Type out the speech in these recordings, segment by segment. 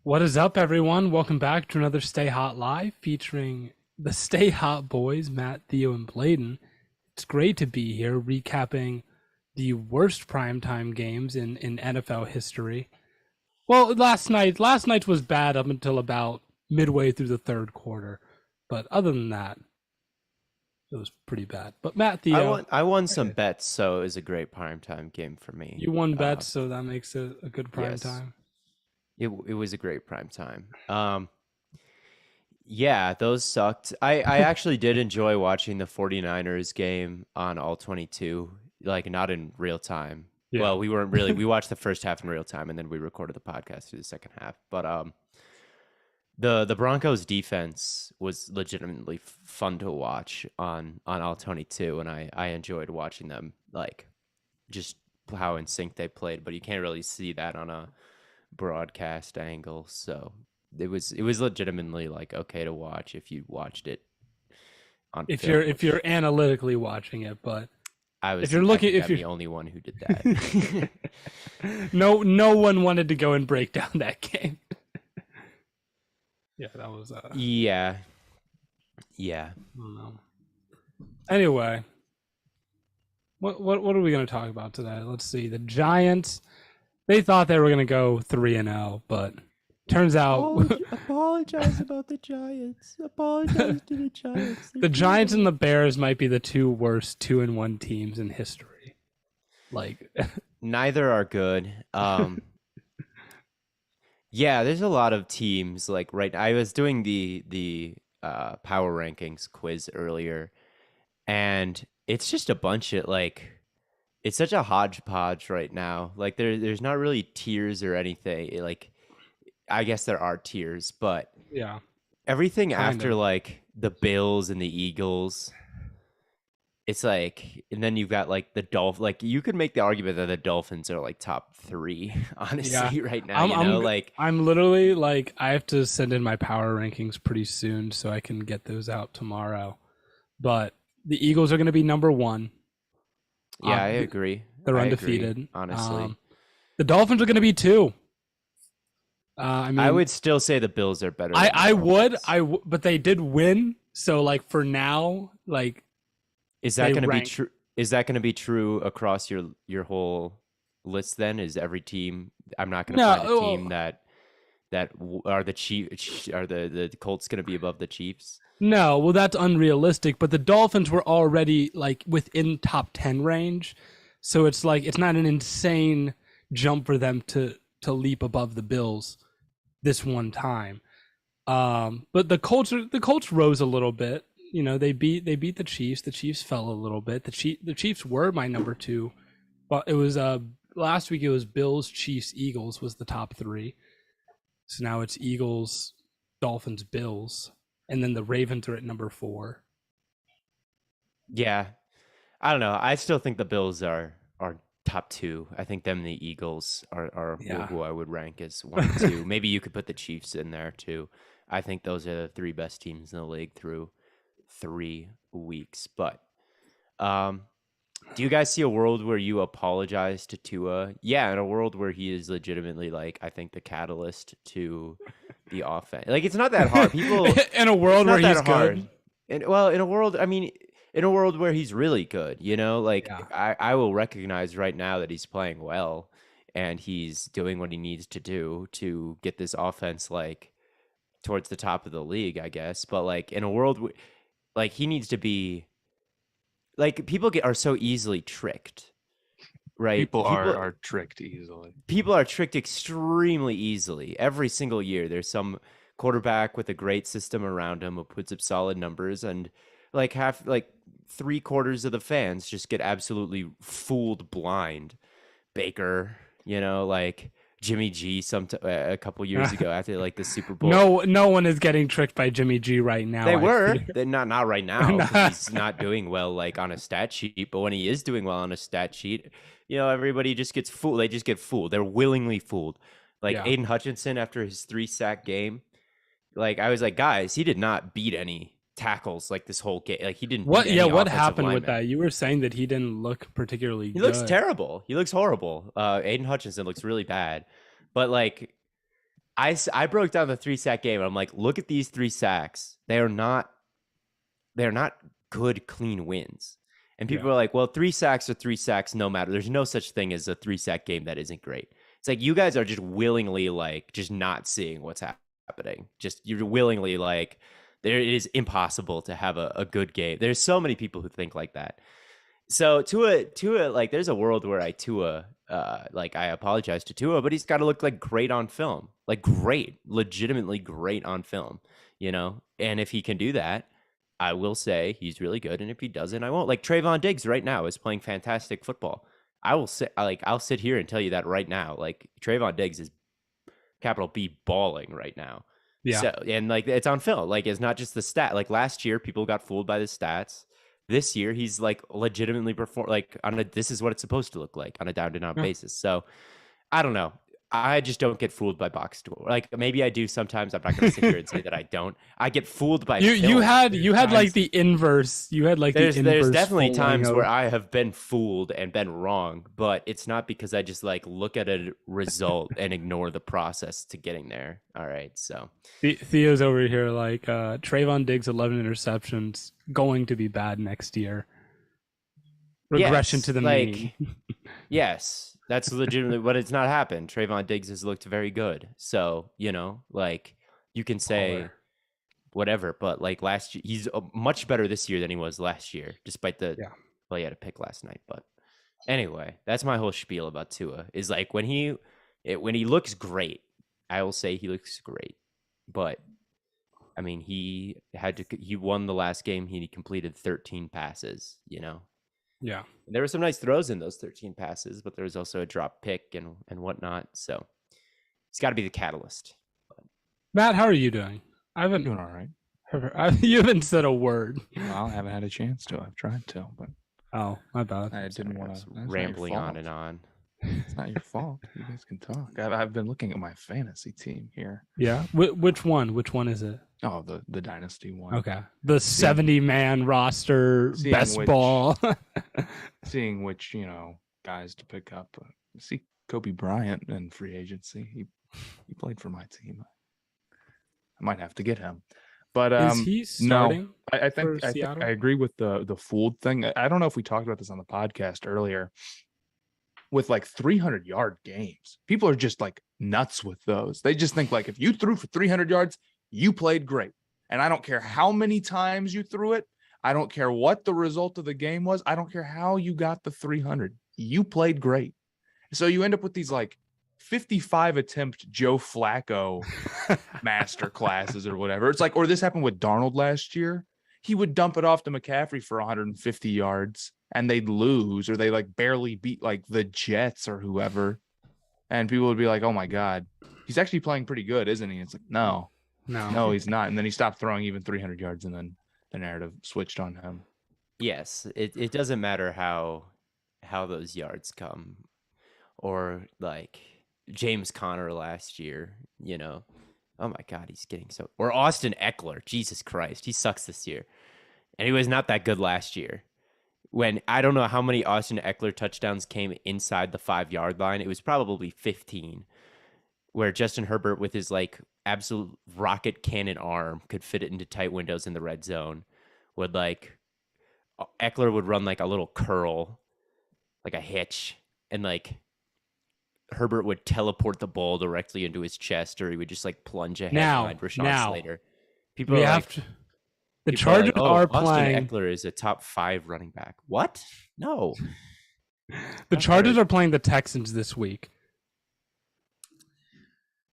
What is up, everyone? Welcome back to another Stay Hot Live featuring the Stay Hot boys, Matt, Theo, and Blaiden. It's great to be here recapping the worst primetime games in NFL history. Well, last night was bad up until about midway through the third quarter, but other than that, it was pretty bad. But Matt, I Theo, won. I won some bets, so it was a great primetime game for me. you won bets, so that makes it a good Yes, primetime. it was a great primetime. Yeah, those sucked. I actually did enjoy watching the 49ers game on all 22, like not in real time. Yeah. Well, we weren't really. We watched the first half in real time, and then we recorded the podcast through the second half. But the Broncos defense was legitimately fun to watch on all 22, and I enjoyed watching them, like just how in sync they played, but you can't really see that on a broadcast angle. So it was legitimately like okay to watch if you watched it on if you're film, if you're which analytically watching it, but I if was. you're I looking, think if I'm you're the only one who did that. no one wanted to go and break down that game. Yeah, that was Yeah, yeah. I don't know. Anyway, what are we going to talk about today? Let's see. The Giants, they thought they were going to go 3-0, but turns out Apologize about the Giants. Apologize to the Giants. the Giants and the Bears might be the two worst 2-1 teams in history. Like Neither are good. Yeah, there's a lot of teams like right. I was doing the power rankings quiz earlier, and it's just a bunch of like it's such a hodgepodge right now. Like there's not really tiers or anything. Like I guess there are tiers, but yeah, everything kind after of. like the Bills and the Eagles, it's like, and then you've got like the Dolph. Like you could make the argument that the Dolphins are like top three, Yeah. honestly, right now. I'm You know, I'm like I'm literally like I have to send in my power rankings pretty soon so I can get those out tomorrow. But the Eagles are going to be number 1. yeah, I Um, agree. they're I agree, undefeated. honestly. The Dolphins are going to be 2. I I mean, would still say the Bills are better I than the I would Dolphins. but they did win. So like for now, like Is that they going to be rank. true? Is that going to be true across your whole list then? Is every team I'm not going to find a team No, that are the are the Colts going to be above the Chiefs? no. Well, that's unrealistic. But the Dolphins were already like within top 10 range, so it's like it's not an insane jump for them to leap above the Bills this one time. But the Colts rose a little bit. You know, they beat the Chiefs. The Chiefs fell a little bit. The Chiefs were my number 2, but it was last week it was Bills, Chiefs, Eagles was the top 3. So now it's Eagles, Dolphins, Bills, and then the Ravens are at number 4. Yeah, I don't know. I still think the Bills are top two. I think them and the Eagles are Yeah. who I would rank as 1 and 2. Maybe you could put the Chiefs in there too. I think those are the three best teams in the league through 3 weeks. But um, do you guys see a world where you apologize to Tua? Yeah, in a world where he is legitimately like I think the catalyst to the offense. Like it's not that hard. People, In a it's world where not he's that hard. good. And well, in a world, I mean, in a world where he's really good, you know, like Yeah. I will recognize right now that he's playing well and he's doing what he needs to do to get this offense like towards the top of the league, I guess. But like in a world like he needs to be like people are so easily tricked, right? People are People are tricked easily. people are tricked extremely easily. Every single year, there's some quarterback with a great system around him who puts up solid numbers, and like half, like three-quarters of the fans just get absolutely fooled blind. Baker, you know, like Jimmy G, a couple years ago after like the Super Bowl. No one is getting tricked by Jimmy G right now. They I were. fear. They're not right now because he's not doing well like on a stat sheet. But when he is doing well on a stat sheet, you know, everybody just gets fooled. They just get fooled. They're willingly fooled. Like Yeah. Aiden Hutchinson after his 3-sack game. Like I was like, guys, he did not beat any tackles like this whole game. Like he didn't beat What? Yeah. any What offensive happened with linemen. that? You were saying that he didn't look particularly He looks good. terrible. He looks horrible. Aiden Hutchinson looks really bad. But like I broke down the 3-sack game, and I'm like, look at these 3 sacks. They're not good, clean wins. And people are like, well, 3 sacks are 3 sacks no matter. There's no such thing as a 3-sack game that isn't great. It's like you guys are just willingly like just not seeing what's happening. Just you're willingly like it is impossible to have a good game. There's so many people who think like that. So Tua, like there's a world where I apologize to Tua, but he's got to look like great on film, like great, legitimately great on film, you know? And if he can do that, I will say he's really good. And if he doesn't, I won't. Like Trayvon Diggs right now is playing fantastic football. I'll sit here and tell you that right now. Like Trayvon Diggs is capital B balling right now. Yeah. So, and like it's on film. Like it's not just the stat. Like last year, people got fooled by the stats. This year, he's like legitimately this is what it's supposed to look like on a down-to-down basis. So I don't know. I just don't get fooled by box score. Like maybe I do sometimes. I'm not going to sit here and say that I don't. I get fooled by you. film. You had like the inverse. You had like there's definitely times of... where I have been fooled and been wrong, but it's not because I just like look at a result and ignore the process to getting there. All right, so Theo's over here like Trayvon Diggs 11 interceptions going to be bad next year. Regression to the mean. Yes. That's legitimately, but it's not happened. Trayvon Diggs has looked very good. So, you know, like you can say whatever, but like last year, he's much better this year than he was last year, despite well, he had a pick last night. But anyway, that's my whole spiel about Tua is like when he looks great, I will say he looks great. But I mean, he won the last game. He completed 13 passes, you know? Yeah. There were some nice throws in those 13 passes, but there was also a drop pick and whatnot. So he's got to be the catalyst. Matt, how are you doing? I'm doing all right. You haven't said a word. Well, I haven't had a chance to. I've tried to, but my bad. I didn't want to. Rambling on and on. It's not your fault. You guys can talk. I've been looking at my fantasy team here. Yeah. Which one? Which one is it? Oh, the dynasty one. Okay. The 70-man roster best ball. Seeing which, guys to pick up. See Kobe Bryant in free agency. He played for my team. I might have to get him. But is he starting? No, I think I agree with the fooled thing. I don't know if we talked about this on the podcast earlier. With like 300-yard games, people are just like nuts with those. They just think like if you threw for 300 yards, you played great. And I don't care how many times you threw it. I don't care what the result of the game was. I don't care how you got the 300. You played great. So you end up with these like 55 attempt Joe Flacco master classes or whatever. It's like, or this happened with Darnold last year. He would dump it off to McCaffrey for 150 yards and they'd lose, or they like barely beat like the Jets or whoever. And people would be like, oh my God, he's actually playing pretty good, isn't he? It's like, no, he's not. And then he stopped throwing even 300 yards and then the narrative switched on him. Yes. It doesn't matter how those yards come, or like James Conner last year, oh my God, he's getting so, or Austin Eckler, Jesus Christ, he sucks this year. And he was not that good last year. When I don't know how many Austin Eckler touchdowns came inside the 5-yard line. It was probably 15, where Justin Herbert with his like absolute rocket cannon arm could fit it into tight windows in the red zone. Eckler would run like a little curl, like a hitch, and like Herbert would teleport the ball directly into his chest, or he would just like plunge ahead behind Rashawn Slater. People are like, the Chargers are playing. Austin Eckler is a top 5 running back. What? No. The Chargers are playing the Texans this week.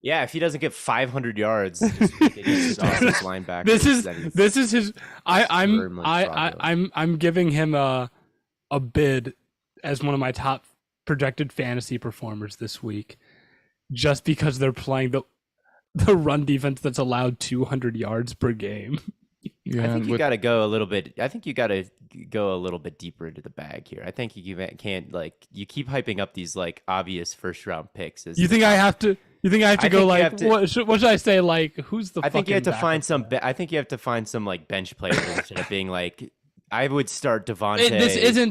Yeah, if he doesn't get 500 yards this week against his offensive linebacker, this is his. I'm giving him a bid as one of my top projected fantasy performers this week, just because they're playing the run defense that's allowed 200 yards per game. Yeah, I think you got to go a little bit. I think you got to go a little bit deeper into the bag here. I think you can't you keep hyping up these like obvious first round picks. You think I have to go like what should I say? Like who's the? I think you have to find some. I think you have to find some like bench players instead of being like. I would start Devontae.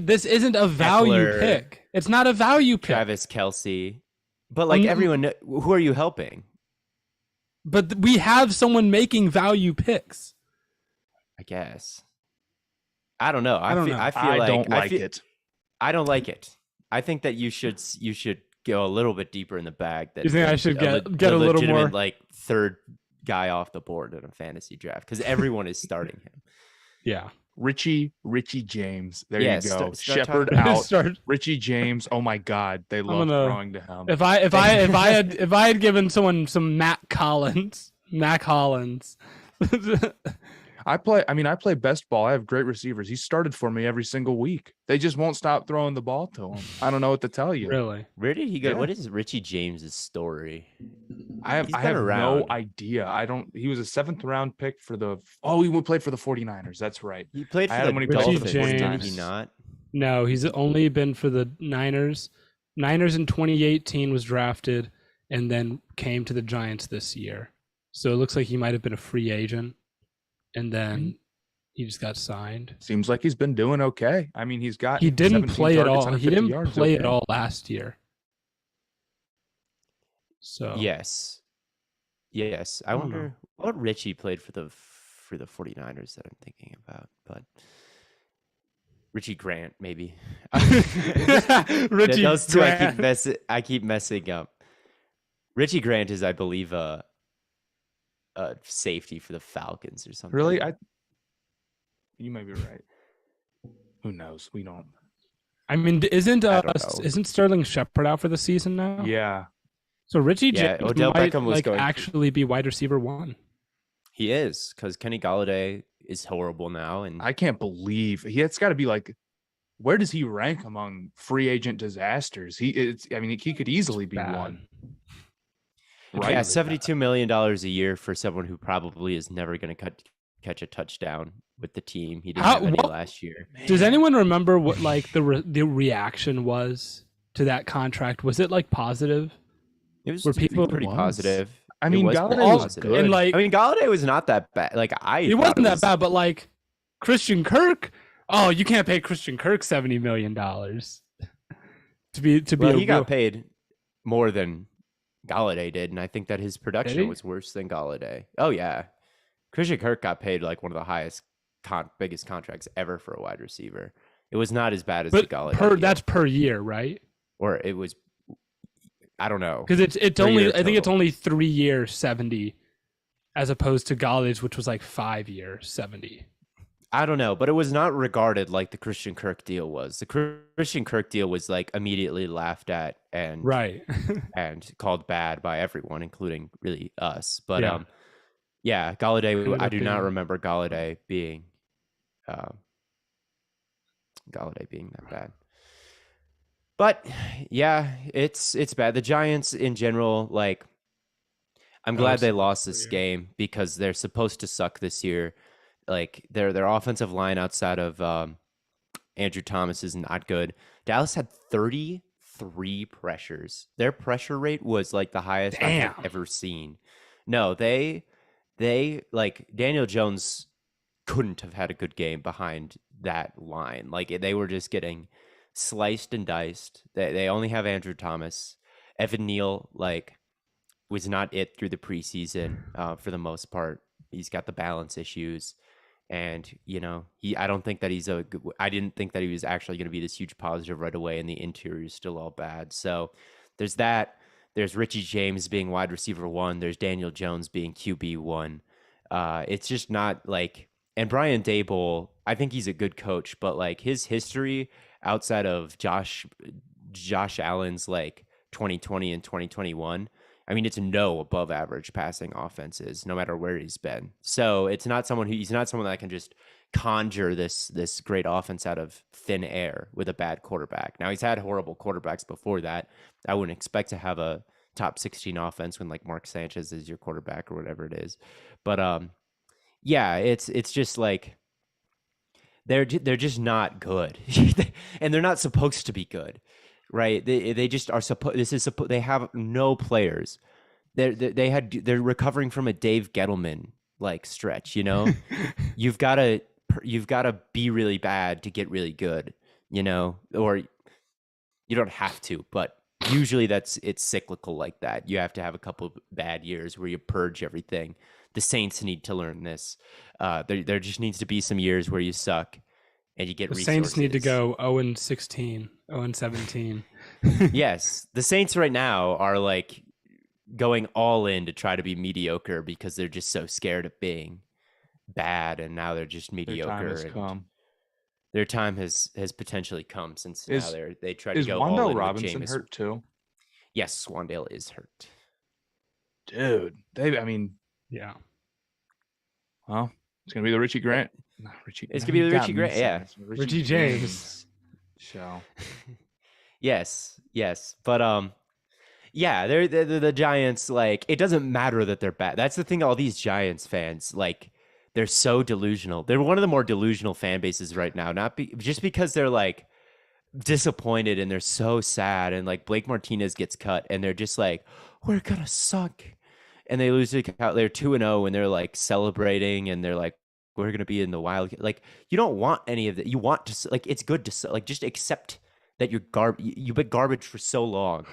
This isn't a value Eckler, pick. It's not a value pick. Travis Kelce, but like everyone, who are you helping? But we have someone making value picks. I guess. I don't know. I don't like it. I don't like it. I think that you should go a little bit deeper in the bag. You think I should get a little more like third guy off the board in a fantasy draft because everyone is starting him. Yeah. Richie James. There you go. Start Shepherd out. Richie James. Oh my God, they love throwing to him. If I had given someone some Mac Hollins. I play best ball. I have great receivers. He started for me every single week. They just won't stop throwing the ball to him. I don't know what to tell you. Really? Where did he go? Yeah. What is Richie James's story? I have no idea. He was a 7th round pick for he would play for the 49ers. That's right. He played for the Dolphins. Did he not? No, he's only been for the Niners. Niners in 2018 was drafted and then came to the Giants this year. So it looks like he might have been a free agent. And then he just got signed. Seems like he's been doing okay. I mean, he didn't play at all. He didn't play at all last year. So yes. I wonder what Richie played for the 49ers that I'm thinking about, but Richie Grant maybe. Richie those two Grant. I keep messing up. Richie Grant is, I believe, a safety for the Falcons or something. Really? You may be right. Who knows? We don't. I mean, isn't Sterling Shepard out for the season now? Yeah. So Richie James Odell might Beckham was going actually be wide receiver 1. He is, because Kenny Golladay is horrible now, and I can't believe it's got to be like, where does he rank among free agent disasters? He could easily be one. Right. Yeah, $72 million a year for someone who probably is never going to catch a touchdown with the team. He didn't have any last year. Does anyone remember what the reaction was to that contract? Was it positive? It was pretty positive. I mean, Golladay was good. And Golladay was not that bad. He wasn't that bad, but Christian Kirk. Oh, you can't pay Christian Kirk $70 million to be. He got paid more than Golladay did, and I think that his production was worse than Golladay. Oh yeah, Christian Kirk got paid one of the highest, biggest contracts ever for a wide receiver. It was not as bad as the Golladay. That's per year, right? Or it was, I don't know, because it's only I think it's only 3 years 70, as opposed to Galladay's, which was 5 years 70. I don't know, but it was not regarded like the Christian Kirk deal was. The Christian Kirk deal was immediately laughed at and and called bad by everyone, including really us. But Golladay, I do not remember Golladay being that bad. But yeah, it's bad. The Giants in general, I'm glad they lost this game because they're supposed to suck this year. Their offensive line outside of Andrew Thomas is not good. Dallas had 33 pressures. Their pressure rate was the highest I've ever seen. No, they Daniel Jones couldn't have had a good game behind that line. They were just getting sliced and diced. They only have Andrew Thomas. Evan Neal was not it through the preseason for the most part. He's got the balance issues. And, I don't think that I didn't think that he was actually going to be this huge positive right away, and the interior is still all bad. So there's that. There's Richie James being wide receiver 1. There's Daniel Jones being QB 1. It's just not and Brian Daboll, I think he's a good coach, but his history outside of Josh Allen's 2020 and 2021, I mean, it's no above average passing offenses, no matter where he's been. So he's not someone that can just conjure this great offense out of thin air with a bad quarterback. Now, he's had horrible quarterbacks before that. I wouldn't expect to have a top 16 offense when Mark Sanchez is your quarterback or whatever it is. But it's just they're just not good, and they're not supposed to be good. Right? They just are supposed. They have no players. They're recovering from a Dave Gettleman stretch. You've got to be really bad to get really good. Or you don't have to, but usually it's cyclical like that. You have to have a couple of bad years where you purge everything. The Saints need to learn this. There just needs to be some years where you suck and you get The resources. Saints need to go 0-16, 0-17. Yes, the Saints right now are like going all in to try to be mediocre because they're just so scared of being bad, and now they're just mediocre. Their time has come. Their time has potentially come since now they try to go Wandale all in Robinson with Jameis. hurt too? Yes, Wandale is hurt. Dude, Yeah. Well, it's gonna be the Richie Grant. No, It's gonna be the Richie Grant. Yeah, Richie James show. Yes, but yeah, they're the Giants. Like, it doesn't matter that they're bad. That's the thing. All these Giants fans, like, they're so delusional. They're one of the more delusional fan bases right now. Just because they're like disappointed and they're so sad, and like Blake Martinez gets cut, and they're just like, we're gonna suck, and they lose. They're 2-0, and they're like celebrating, and they're like, we're gonna be in the wild. Like, you don't want any of that. You want to, like, it's good to, like, just accept that you're you've been garbage for so long.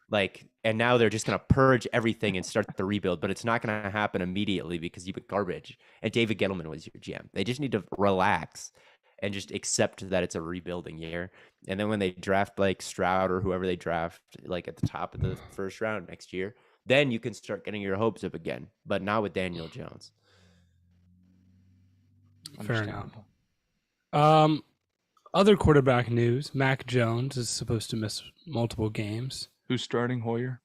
Like, and now they're just going to purge everything and start the rebuild, but it's not going to happen immediately because you've been garbage. And David Gettleman was your GM. They just need to relax and just accept that it's a rebuilding year. And then when they draft like Stroud or whoever they draft, like at the top of the first round next year, then you can start getting your hopes up again, but not with Daniel Jones. Fair enough. Other quarterback news: Mac Jones is supposed to miss multiple games. Who's starting? Hoyer?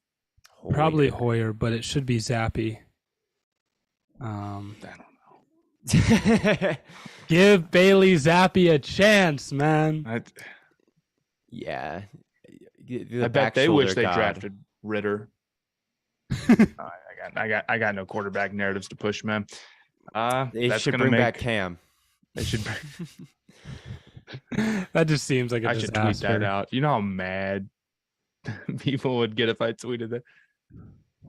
Probably Hoyer, but it should be Zappy. I don't know. Give Bailey Zappy a chance, man. Yeah. I bet they wish they drafted Ritter. I got no quarterback narratives to push, man. They should bring back Cam. They should. That just seems like a I disaster. should tweet that out. You know how mad people would get if I tweeted that.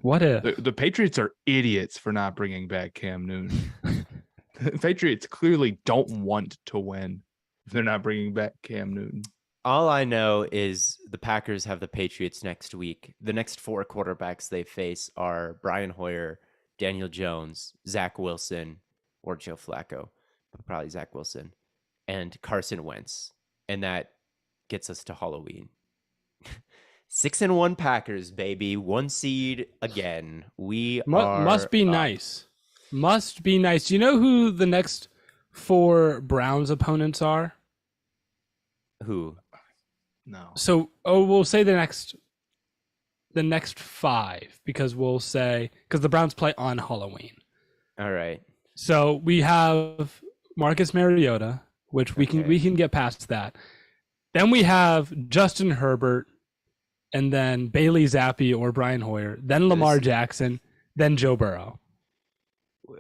What if? The Patriots are idiots for not bringing back Cam Newton. The Patriots clearly don't want to win if they're not bringing back Cam Newton. All I know is the Packers have the Patriots next week. The next 4 quarterbacks they face are Brian Hoyer, Daniel Jones, Zach Wilson, or Joe Flacco, but probably Zach Wilson, and Carson Wentz. And that gets us to Halloween. 6-1 Packers, baby. 1 seed again. We must be nice. Must be nice. Do you know who the next 4 Browns opponents are? Who? No. So, we'll say the next 5 because the Browns play on Halloween. All right. So we have Marcus Mariota, which we can get past that. Then we have Justin Herbert, and then Bailey Zappi or Brian Hoyer, then Lamar Jackson, then Joe Burrow.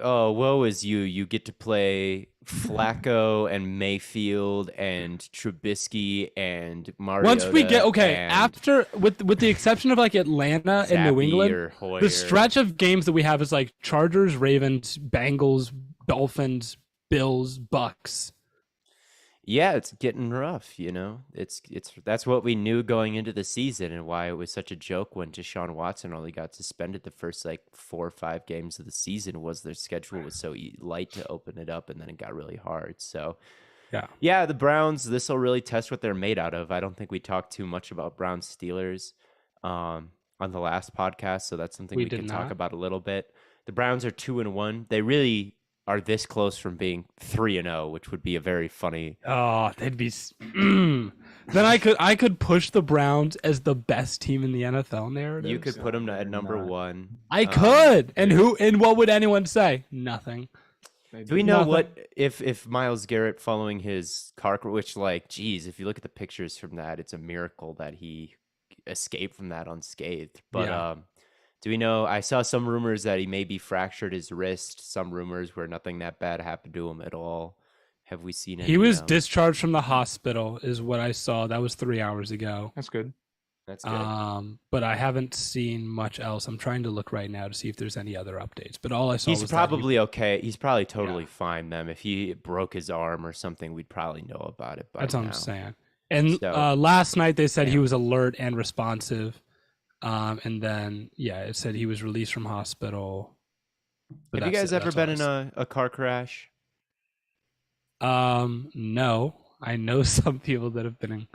Oh, woe is you. You get to play Flacco and Mayfield and Trubisky and Mariota. Once we get after with the exception of like Atlanta and New England, the stretch of games that we have is like Chargers, Ravens, Bengals, Dolphins, Bills, Bucks. Yeah, it's getting rough, you know. It's that's what we knew going into the season, and why it was such a joke when Deshaun Watson only got suspended the first like 4 or 5 games of the season. Was their schedule was so light to open it up, and then it got really hard. So yeah, the Browns, this will really test what they're made out of. I don't think we talked too much about Browns Steelers on the last podcast, so that's something we can talk about a little bit. The Browns are 2-1. They really are this close from being 3-0, which would be a very funny. Oh, they'd be. Then I could push the Browns as the best team in the NFL narrative. You could put them at number 1. I could, and what would anyone say? Nothing. Do we know what if Myles Garrett following his car, which like, geez, if you look at the pictures from that, it's a miracle that he escaped from that unscathed. But do we know? I saw some rumors that he maybe fractured his wrist. Some rumors where nothing that bad happened to him at all. Have we seen any? He was discharged from the hospital, is what I saw. That was 3 hours ago. That's good. That's good. But I haven't seen much else. I'm trying to look right now to see if there's any other updates. But all I saw he's was probably okay. He's probably totally fine. If he broke his arm or something, we'd probably know about it by That's what now. I'm saying. And So last night they said he yeah. was alert and responsive. And then, yeah, it said he was released from hospital. But Have you guys ever that's all been I in a car crash? No, I know some people that have been in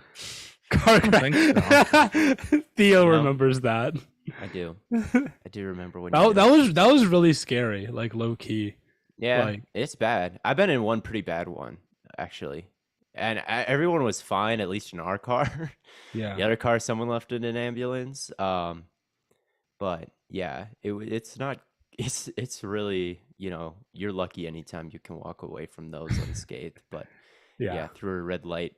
car don't think Theo No? remembers that. I do. I do remember when That, you that was really scary, like low key. Yeah, Like, it's bad. I've been in one pretty bad one, actually. And everyone was fine, at least in our car. yeah, The other car, someone left in an ambulance. But yeah, it's not. It's really, you're lucky anytime you can walk away from those unscathed. But yeah. yeah, through a red light,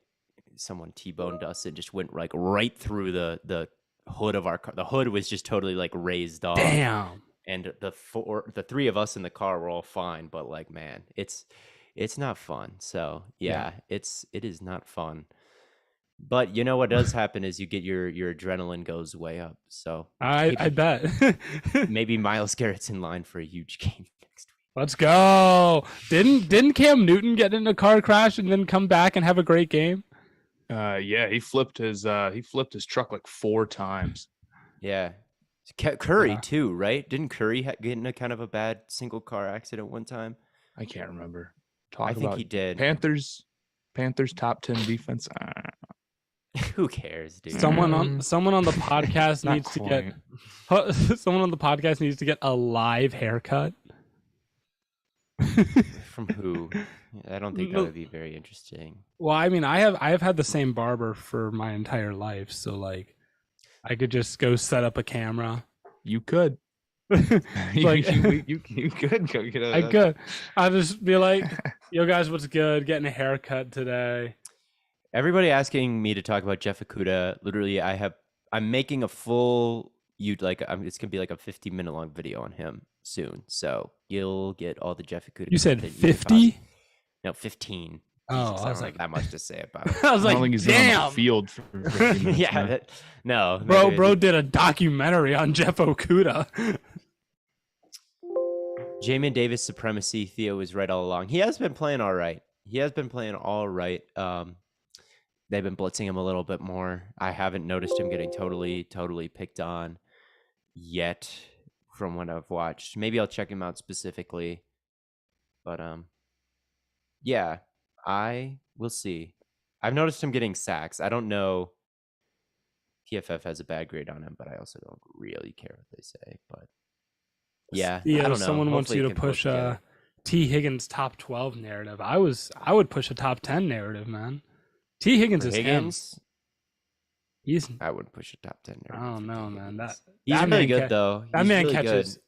someone T-boned us and just went like right through the hood of our car. The hood was just totally like raised off. Damn. And the three of us in the car were all fine, but like, man, it's not fun. So yeah, it is not fun. But you know what does happen is you get your adrenaline goes way up. So I bet. maybe Myles Garrett's in line for a huge game next week. Let's go. Didn't Cam Newton get in a car crash and then come back and have a great game? Yeah, he flipped his truck like 4 times. Yeah. Curry Yeah. too, right? Didn't Curry get in a kind of a bad single car accident one time? I can't remember. I think he did. Panthers top 10 defense. Who cares, dude? Someone on the podcast Not needs quite. to get someone on the podcast needs to get a live haircut. From who? I don't think that would be very interesting. Well, I mean, I have had the same barber for my entire life, so like I could just go set up a camera. You could. Like, you could go get a. I could. I'll just be like, "Yo, guys, what's good? Getting a haircut today." Everybody asking me to talk about Jeff Okudah. Literally, I'm making a full it's gonna be like a 50-minute long video on him soon. So you'll get all the Jeff Okudah. You said content you can 50? No, 15. Oh, Jesus, I was don't have like, that much to say about it. I was I don't like, think he's been on damn, the field for 15 minutes, Yeah, man. no, bro did a documentary on Jeff Okudah. Jamin Davis supremacy. Theo was right all along. He has been playing all right. They've been blitzing him a little bit more. I haven't noticed him getting totally picked on yet from what I've watched. Maybe I'll check him out specifically. But yeah, I will see. I've noticed him getting sacks. I don't know. PFF has a bad grade on him, but I also don't really care what they say. But yeah, I don't know. Someone wants Hopefully you it to can work push together. T. Higgins top 12 narrative. I would push a top 10 narrative, man. T. Higgins For is Higgins, him. I wouldn't push a top 10. I don't know, man. He's that really man good though. That He's man really catches good.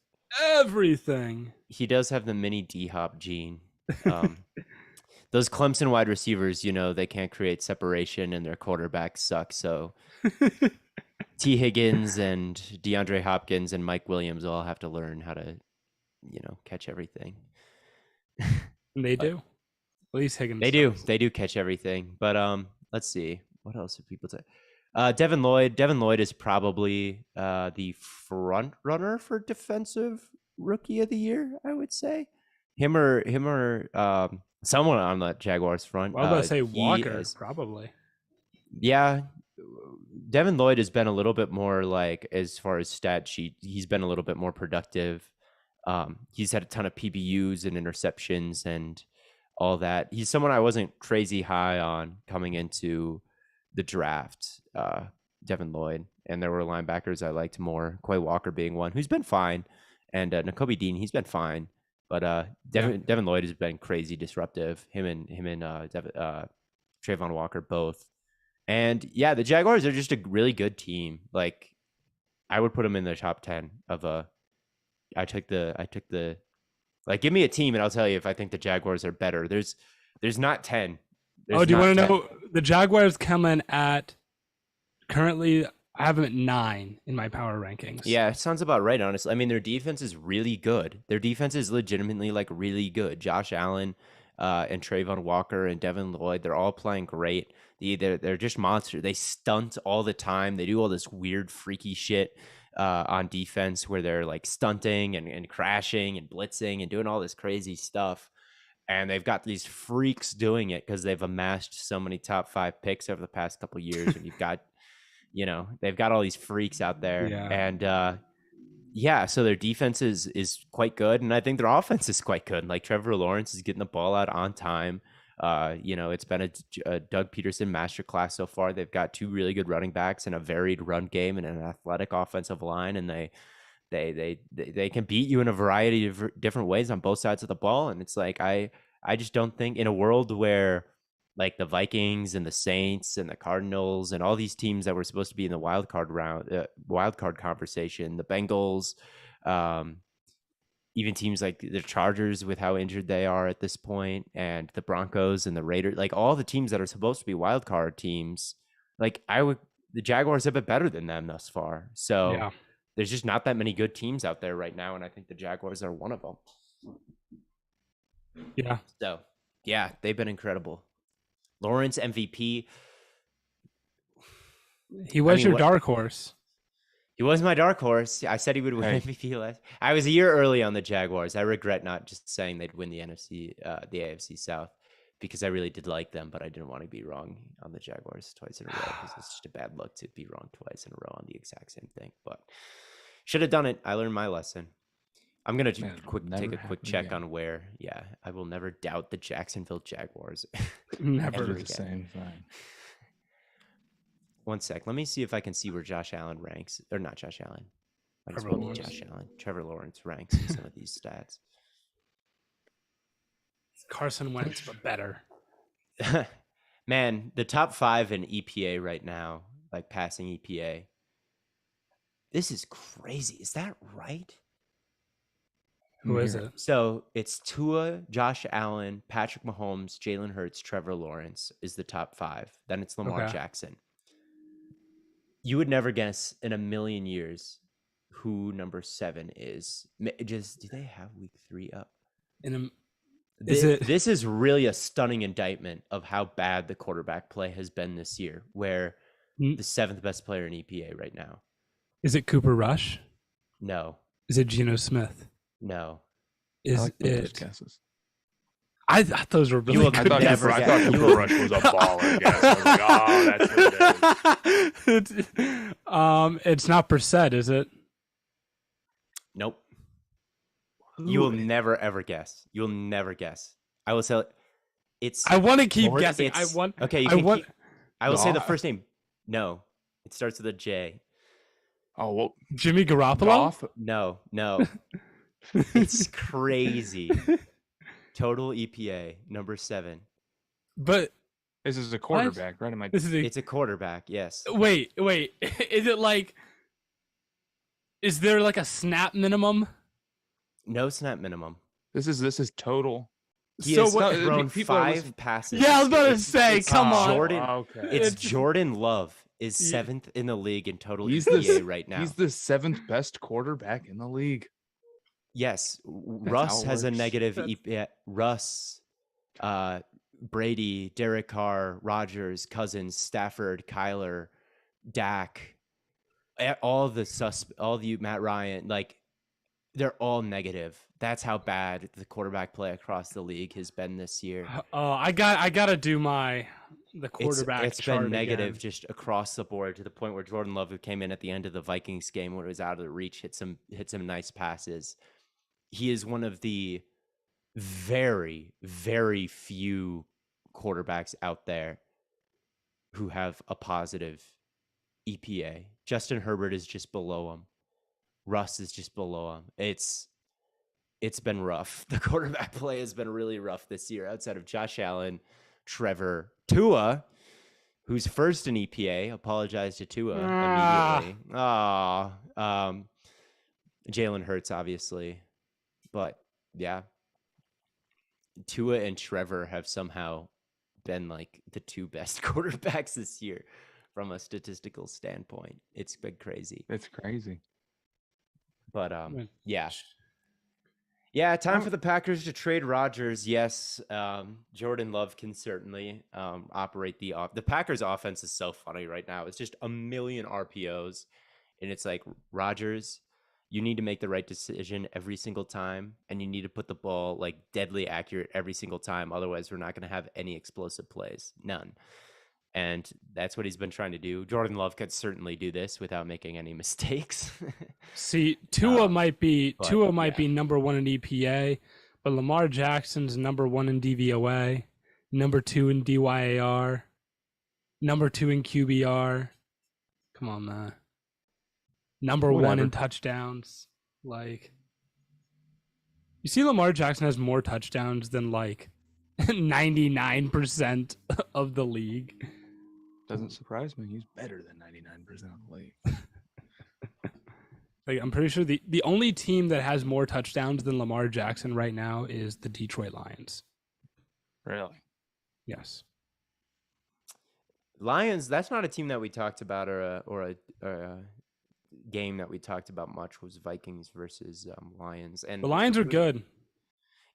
everything. He does have the mini D-Hop gene. Those Clemson wide receivers, they can't create separation and their quarterbacks suck. So T. Higgins and DeAndre Hopkins and Mike Williams all have to learn how to, catch everything. They do. At least Higgins. They do. does. They do catch everything. But let's see. What else have people say? Devin Lloyd. Devin Lloyd is probably the front runner for defensive rookie of the year, I would say. Him or someone on the Jaguars front. Well, I was going to say Walker, probably. Yeah. Devin Lloyd has been a little bit more like, as far as stat sheet, he's been a little bit more productive. He's had a ton of PBUs and interceptions and all that. He's someone I wasn't crazy high on coming into the draft, Devin Lloyd. And there were linebackers I liked more, Quay Walker being one, who's been fine. And Nakobe Dean, he's been fine. But Devin Lloyd has been crazy disruptive. Him and Trayvon Walker both. And yeah, the Jaguars are just a really good team. Like, I would put them in the top 10 of I took the like, give me a team and I'll tell you if I think the Jaguars are better. There's not 10. Do you want to know? The Jaguars come in at currently, I have them at 9 in my power rankings. Yeah, it sounds about right, honestly. I mean, their defense is really good. Their defense is legitimately like really good. Josh Allen and Trayvon Walker and Devin Lloyd, they're all playing great. They're just monsters. They stunt all the time. They do all this weird, freaky shit on defense where they're like stunting and crashing and blitzing and doing all this crazy stuff. And they've got these freaks doing it because they've amassed so many top 5 picks over the past couple of years. And you've got, they've got all these freaks out there. Yeah. And so their defense is quite good. And I think their offense is quite good. Like Trevor Lawrence is getting the ball out on time. It's been a Doug Peterson masterclass so far. They've got 2 really good running backs and a varied run game and an athletic offensive line. And they can beat you in a variety of different ways on both sides of the ball. And it's like, I just don't think in a world where like the Vikings and the Saints and the Cardinals and all these teams that were supposed to be in the wild card conversation, the Bengals, even teams like the Chargers with how injured they are at this point, and the Broncos and the Raiders, like all the teams that are supposed to be wild card teams, like the Jaguars have been better than them thus far. So Yeah. there's just not that many good teams out there right now, and I think the Jaguars are one of them. Yeah. So, yeah, they've been incredible. Lawrence MVP. He was your dark horse. He was my dark horse. I said he would win MVP last. I was a year early on the Jaguars. I regret not just saying they'd win the AFC South, because I really did like them, but I didn't want to be wrong on the Jaguars twice in a row, because it's just a bad luck to be wrong twice in a row on the exact same thing. But should have done it. I learned my lesson. I'm gonna take a quick check on where. Yeah, I will never doubt the Jacksonville Jaguars. Never the same thing. One sec. Let me see if I can see where Josh Allen ranks. Or not Josh Allen. Trevor Lawrence ranks in some of these stats. Carson Wentz, but better. Man, the top 5 in EPA right now, like passing EPA. This is crazy. Is that right? Who is it? So it's Tua, Josh Allen, Patrick Mahomes, Jalen Hurts, Trevor Lawrence is the top 5. Then it's Lamar Jackson. You would never guess in a million years who number 7 is. Just do they have week 3 up? This is really a stunning indictment of how bad the quarterback play has been this year, where the 7th best player in EPA right now. Is it Cooper Rush? No. Is it Geno Smith? No. Is it? Guesses. I thought those were really good. I thought Cooper Rush was a baller guess. I was like, oh, that's what it is. It's not Brissett, is it? Nope. You will never ever guess. You'll never guess. I will say it's. I want to keep guessing. Okay, I will say the first name. No, it starts with a J. Oh, well, Jimmy Garoppolo? No. It's crazy. Total EPA number 7. But this is a quarterback, right? It's a quarterback. Yes. Wait. Is it like? Is there like a snap minimum? No snap minimum. This is total. He has thrown 5 passes. Yeah, I was about to say, come on. It's Jordan Love is 7th in the league in total EPA right now. He's the 7th best quarterback in the league. Yes, Russ has a negative EPA. Russ, Brady, Derek Carr, Rodgers, Cousins, Stafford, Kyler, Dak, all the Matt Ryan, like they're all negative. That's how bad the quarterback play across the league has been this year. I gotta do the quarterback. It's been negative again, just across the board, to the point where Jordan Love, who came in at the end of the Vikings game when it was out of the reach, hit some nice passes. He is one of the very, very few quarterbacks out there who have a positive EPA. Justin Herbert is just below him. Russ is just below him. It's been rough. The quarterback play has been really rough this year, outside of Josh Allen, Trevor, Tua, who's first in EPA. Apologize to Tua immediately. Jalen Hurts, obviously. But yeah, Tua and Trevor have somehow been like the 2 best quarterbacks this year from a statistical standpoint. It's been crazy. It's crazy. But yeah, time for the Packers to trade Rodgers. Yes, Jordan Love can certainly operate the Packers offense is so funny right now. It's just a million RPOs, and it's like Rodgers you need to make the right decision every single time, and you need to put the ball like deadly accurate every single time. Otherwise, we're not going to have any explosive plays, none. And that's what he's been trying to do. Jordan Love could certainly do this without making any mistakes. See, Tua might be yeah. number 1 in EPA, but Lamar Jackson's number 1 in DVOA, number 2 in DYAR, number 2 in QBR. Come on, man. Number Whatever. 1 in touchdowns. Like, you see, Lamar Jackson has more touchdowns than like 99% of the league. Doesn't surprise me. He's better than 99% of the league. Like, I'm pretty sure the only team that has more touchdowns than Lamar Jackson right now is the Detroit Lions. Really? Yes. Lions, that's not a team that we talked about, or a game that we talked about much. Was Vikings versus Lions. And The Lions are good.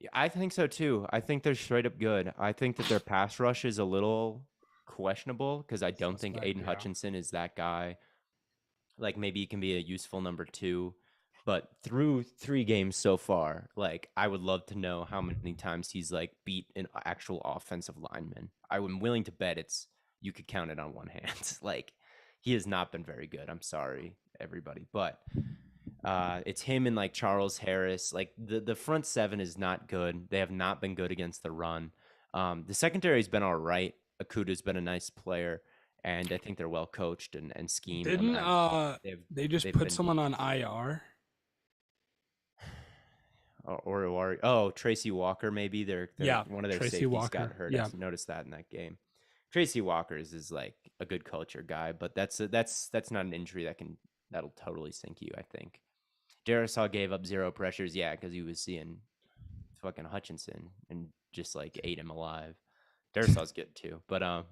Yeah, I think so too. I think they're straight up good. I think that their pass rush is a little questionable because I don't think Suspect, Aiden yeah. Hutchinson is that guy. Like, maybe he can be a useful number 2, but through 3 games so far, like, I would love to know how many times he's like beat an actual offensive lineman. I'm willing to bet you could count it on one hand. Like, he has not been very good. I'm sorry, everybody, but it's him and like Charles Harris. Like, the front 7 is not good. They have not been good against the run. The secondary's been all right. Okuda's been a nice player, and I think they're well coached and schemed. Didn't they just put been- someone on IR? or Tracy Walker, maybe one of their Tracy safeties Walker. got hurt. Yeah. I noticed that in that game. Tracy Walker's is like a good culture guy, but that's not an injury that'll totally sink you, I think. Darisaw gave up 0 pressures, yeah, because he was seeing fucking Hutchinson and just like ate him alive. Darisaw's good too, but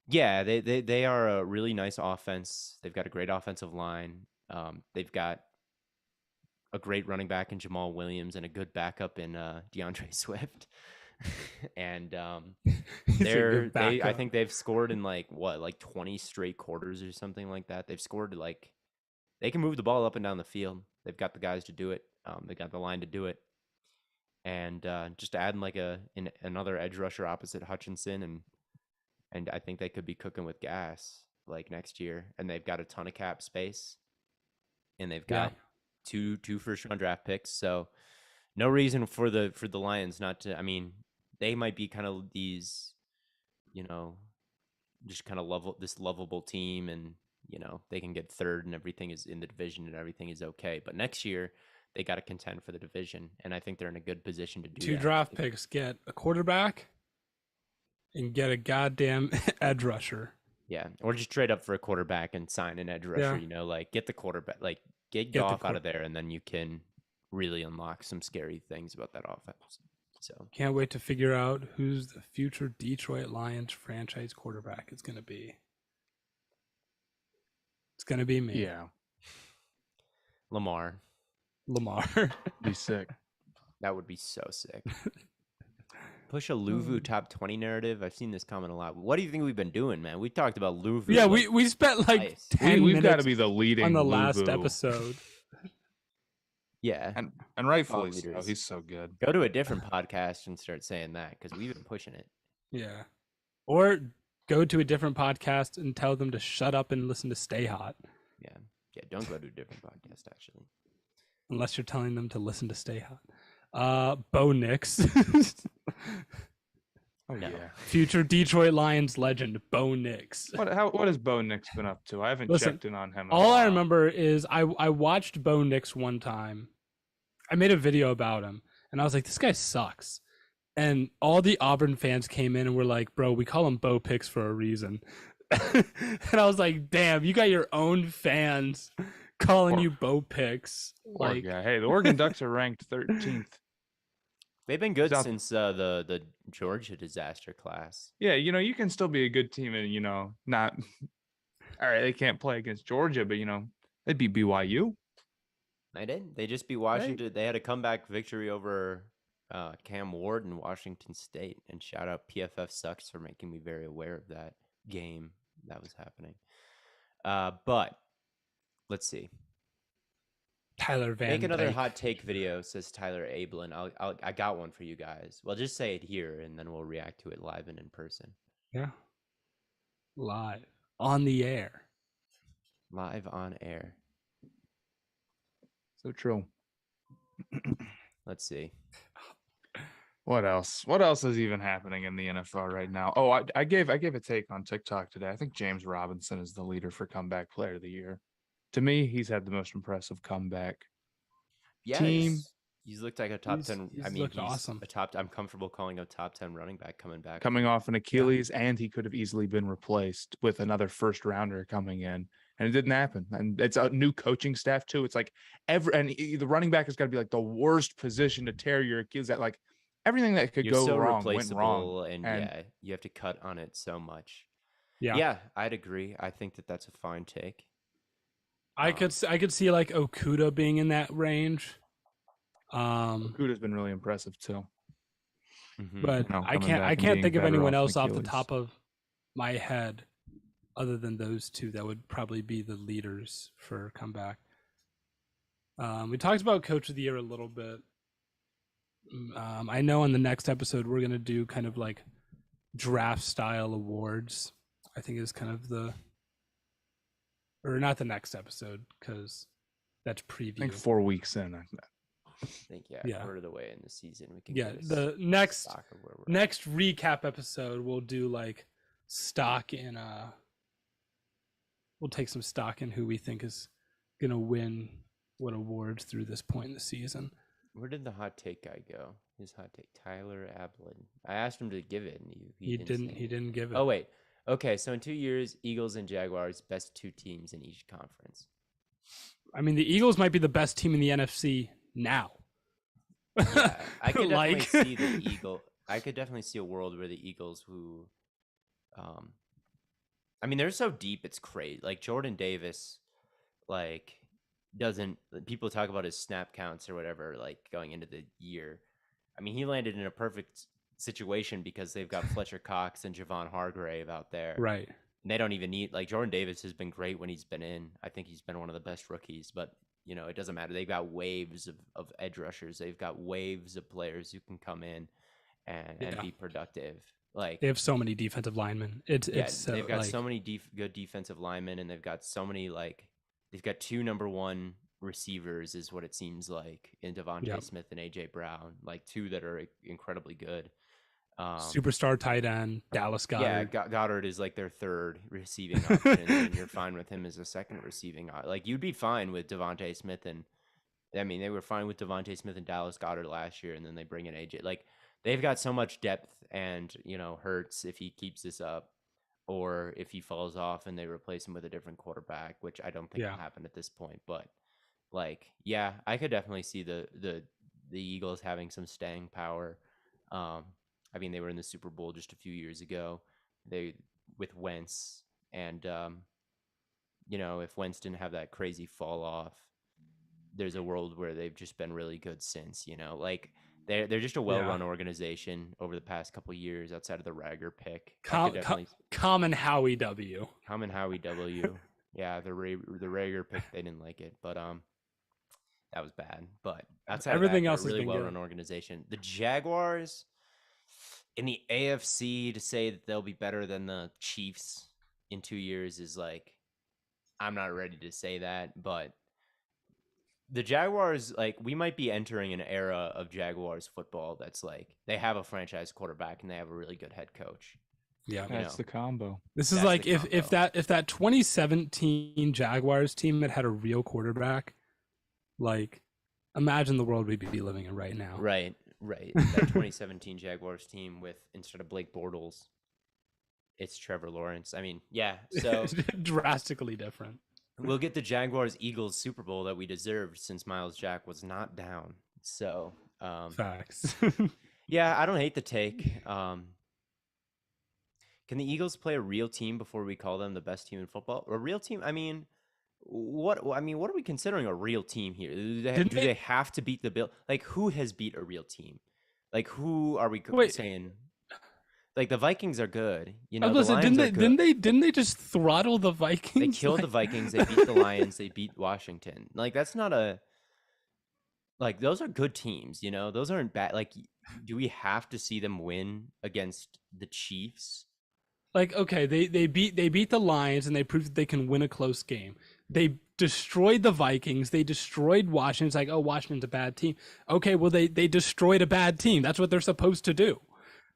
yeah, they are a really nice offense. They've got a great offensive line. They've got a great running back in Jamal Williams and a good backup in DeAndre Swift. And I think they've scored in like 20 straight quarters or something like that. They've scored like, they can move the ball up and down the field. They've got the guys to do it. They got the line to do it. And just adding like another edge rusher opposite Hutchinson, and I think they could be cooking with gas like next year. And they've got a ton of cap space, and they've got two first-round draft picks. So no reason for the Lions not to. I mean, they might be kind of these, just kind of lovable team, and they can get third and everything is in the division and everything is okay. But next year they got to contend for the division, and I think they're in a good position to do 2 that. draft picks, get a quarterback and get a goddamn edge rusher. Yeah, or just trade up for a quarterback and sign an edge rusher. Like get the quarterback, like get Goff out of there, and then you can really unlock some scary things about that offense. So can't wait to figure out who's the future Detroit Lions franchise quarterback is going to be. It's going to be me. Yeah. Lamar. Be sick. That would be so sick. Push a Luvu top 20 narrative. I've seen this comment a lot. What do you think we've been doing, man? We talked about Luvu. Yeah, we spent like 10 We've minutes got to be the leading on the Luvu. last episode. Yeah. And rightfully so. He's so good. Go to a different podcast and start saying that, because we've been pushing it. Yeah. Or go to a different podcast and tell them to shut up and listen to Stay Hot. Yeah. Yeah, don't go to a different podcast, actually. Unless you're telling them to listen to Stay Hot. Bo Nix. Oh, No. yeah. Future Detroit Lions legend, Bo Nix. What has Bo Nix been up to? I haven't checked in on him. in a All I while. remember is I watched Bo Nix one time. I made a video about him, and I was like, this guy sucks. And all the Auburn fans came in and were like, bro, we call him Bo Picks for a reason. And I was like, damn, you got your own fans calling you Bo Picks. Like, yeah. Hey, the Oregon Ducks are ranked 13th. They've been good since the Georgia disaster class. Yeah, you can still be a good team and not. All right, they can't play against Georgia, but they beat BYU. They did. They just beat Washington. They had a comeback victory over Cam Ward in Washington State. And shout out PFF Sucks for making me very aware of that game that was happening. But let's see. Tyler Van Make another Dyke. hot take video, says Tyler Ablin. I got one for you guys. Well, just say it here, and then we'll react to it live and in person. Yeah. Live on the air. Live on air. So true. Let's see. What else? What else is even happening in the NFL right now? Oh, I gave a take on TikTok today. I think James Robinson is the leader for comeback player of the year. To me, he's had the most impressive comeback. Yeah, team. He's looked like a top 10. He's I mean, looked he's awesome. I'm comfortable calling a top 10 running back coming back. Coming off an Achilles, and he could have easily been replaced with another first rounder coming in, and it didn't happen. And it's a new coaching staff too. It's like the running back has got to be like the worst position to tear your Achilles at. Like everything that could You're go so wrong went replaceable, wrong, and yeah, you have to cut on it so much. Yeah. I'd agree. I think that's a fine take. I could see like Okuda being in that range. Okuda's been really impressive too. But I can't think of anyone else off the top of my head other than those two that would probably be the leaders for comeback. We talked about Coach of the Year a little bit. I know in the next episode we're gonna do kind of like draft style awards. I think is kind of or not the next episode because that's preview. I think 4 weeks in. I think quarter of the way in the season we can the next recap episode we'll do like stock in we'll take some stock in who we think is gonna win what awards through this point in the season. Where did the hot take guy go? His hot take, Tyler Ablin. I asked him to give it, and he didn't give it. Oh wait, okay. So in 2 years, Eagles and Jaguars, best two teams in each conference. I mean, the Eagles might be the best team in the NFC now. Yeah, I could definitely see the Eagle. I could definitely see a world where the Eagles, who, I mean, they're so deep, it's crazy. Like Jordan Davis, like people talk about his snap counts or whatever, like going into the year. I mean, he landed in a perfect situation because they've got Fletcher Cox and Javon Hargrave out there. Right. And they don't even need, like, Jordan Davis has been great when he's been in. I think he's been one of the best rookies, but it doesn't matter. They've got waves of edge rushers. They've got waves of players who can come in and be productive. Like, they have so many defensive linemen. They've got so many good defensive linemen, and they've got so many, like, they've got two number one receivers is what it seems like in Devontae Smith and AJ Brown, like two that are incredibly good. Superstar tight end Dallas Goedert. Yeah, Goddard is like their third receiving option, and you're fine with him as a second receiving. Like you'd be fine with Devontae Smith, and I mean they were fine with Devontae Smith and Dallas Goedert last year, and then they bring in AJ. Like they've got so much depth, and Hurts if he keeps this up, or if he falls off and they replace him with a different quarterback, which I don't think will happen at this point. But like, yeah, I could definitely see the Eagles having some staying power. I mean, they were in the Super Bowl just a few years ago. With Wentz, and if Wentz didn't have that crazy fall off, there's a world where they've just been really good since. Like they're just a well-run organization over the past couple of years outside of the Rager pick. Common Howie W. Common Howie W. Yeah, the Rager pick, they didn't like it, but that was bad. But outside everything of that, else really has been well-run good. Organization. The Jaguars in the AFC, to say that they'll be better than the Chiefs in 2 years is like, I'm not ready to say that, but the Jaguars, like, we might be entering an era of Jaguars football that's like they have a franchise quarterback and they have a really good head coach. Yeah, that's the combo. This is like if that 2017 Jaguars team had a real quarterback, like imagine the world we'd be living in right now. Right. That 2017 Jaguars team with, instead of Blake Bortles, it's Trevor Lawrence. I mean, yeah, so drastically different. We'll get the Jaguars-Eagles Super Bowl that we deserved since Miles Jack was not down. So facts. Yeah, I don't hate the take. Can the Eagles play a real team before we call them the best team in football? A real team? I mean, what are we considering a real team here? Do they have to beat the Bills? Like, who has beat a real team? Like, who are we saying? Like, the Vikings are good. The Lions are good. Didn't they just throttle the Vikings? They killed the Vikings. They beat the Lions. They beat Washington. Like, that's not a. Like those are good teams, you know. Those aren't bad. Like, do we have to see them win against the Chiefs? Like, okay, they beat the Lions and they proved that they can win a close game. They destroyed the Vikings. They destroyed Washington. It's like, oh, Washington's a bad team. Okay, well they destroyed a bad team. That's what they're supposed to do,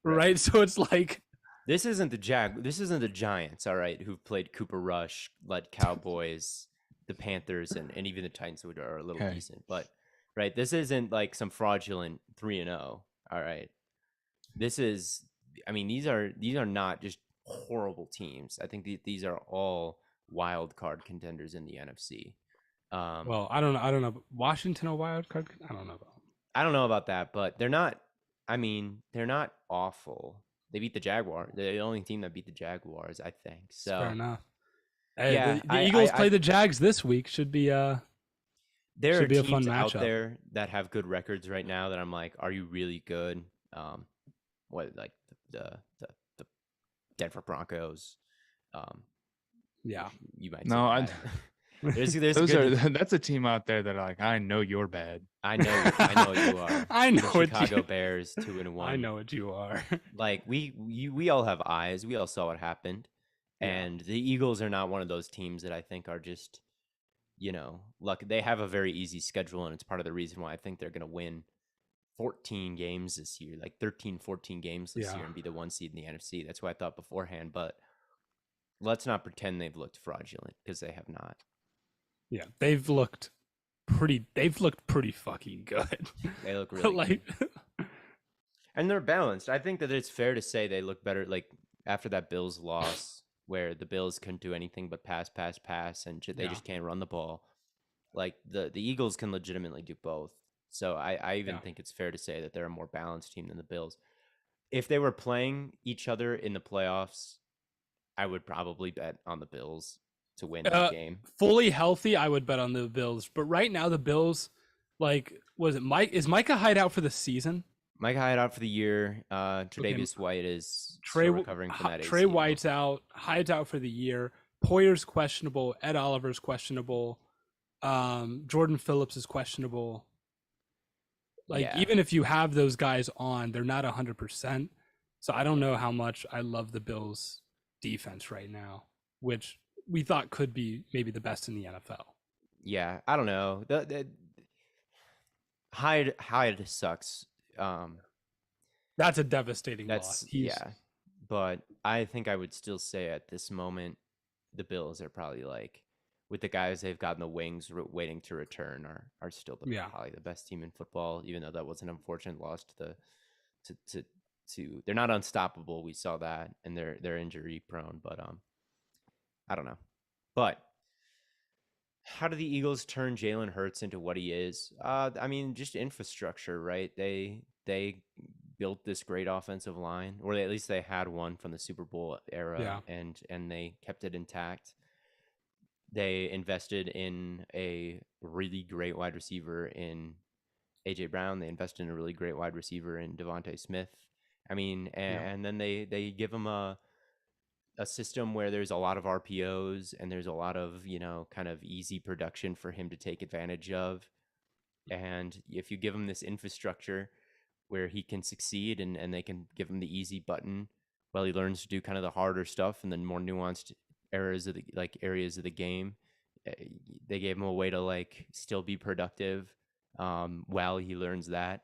right? So it's like this isn't the Giants, all right, who've played Cooper Rush, led Cowboys, the Panthers, and even the Titans, who are a little decent. But right, this isn't like some fraudulent 3-0. All right, this is. I mean, these are not just horrible teams. I think these are all wild card contenders in the NFC. Well, I don't know. Washington a wild card? I don't know about. I don't know about that, but they're not. I mean, they're not awful. They beat the Jaguars. They're the only team that beat the Jaguars, I think. So fair enough. Hey, yeah, the Eagles play the Jags this week. Should be there should are be a teams fun out matchup there that have good records right now that I'm like, are you really good? What like the Denver Broncos? Yeah, you might. No, there's that's a team out there that are like, I know you're bad. I know you are. I know the what Chicago Bears 2-1. I know what you are. Like we all have eyes. We all saw what happened, and the Eagles are not one of those teams that I think are just, you know, luck. They have a very easy schedule, and it's part of the reason why I think they're going to win 14 games this year, like 13, 14 games this year, and be the 1 seed in the NFC. That's what I thought beforehand, but let's not pretend they've looked fraudulent, because they have not. Yeah, they've looked pretty fucking good. They look really good. And they're balanced. I think that it's fair to say they look better, like after that Bills loss where the Bills couldn't do anything but pass, and they just can't run the ball. Like the Eagles can legitimately do both. So I even think it's fair to say that they're a more balanced team than the Bills. If they were playing each other in the playoffs, I would probably bet on the Bills to win that game. Fully healthy, I would bet on the Bills. But right now, the Bills, like, was it Mike? Is Micah Hyde out for the season? Micah Hyde out for the year. Tre'Davious White is still recovering from that ACL. Trey White's out. Hyde's out for the year. Poyer's questionable. Ed Oliver's questionable. Jordan Phillips is questionable. Like, even if you have those guys on, they're not 100%. So I don't know how much I love the Bills' defense right now, which we thought could be maybe the best in the NFL. Yeah, I don't know. The Hyde sucks. That's a devastating loss. But I think I would still say at this moment, the Bills are probably like, with the guys they've got in the wings waiting to return, are still probably the best team in football. Even though that was an unfortunate loss to they're not unstoppable. We saw that, and they're injury prone. But I don't know. But how do the Eagles turn Jalen Hurts into what he is? I mean, just infrastructure, right? They built this great offensive line, or at least they had one from the Super Bowl era, and they kept it intact. They invested in a really great wide receiver in A.J. Brown. They invested in a really great wide receiver in Devontae Smith. I mean, and then they give him a system where there's a lot of RPOs and there's a lot of, you know, kind of easy production for him to take advantage of. And if you give him this infrastructure where he can succeed and they can give him the easy button while he learns to do kind of the harder stuff and then more nuanced areas of the game, they gave him a way to like still be productive while he learns that.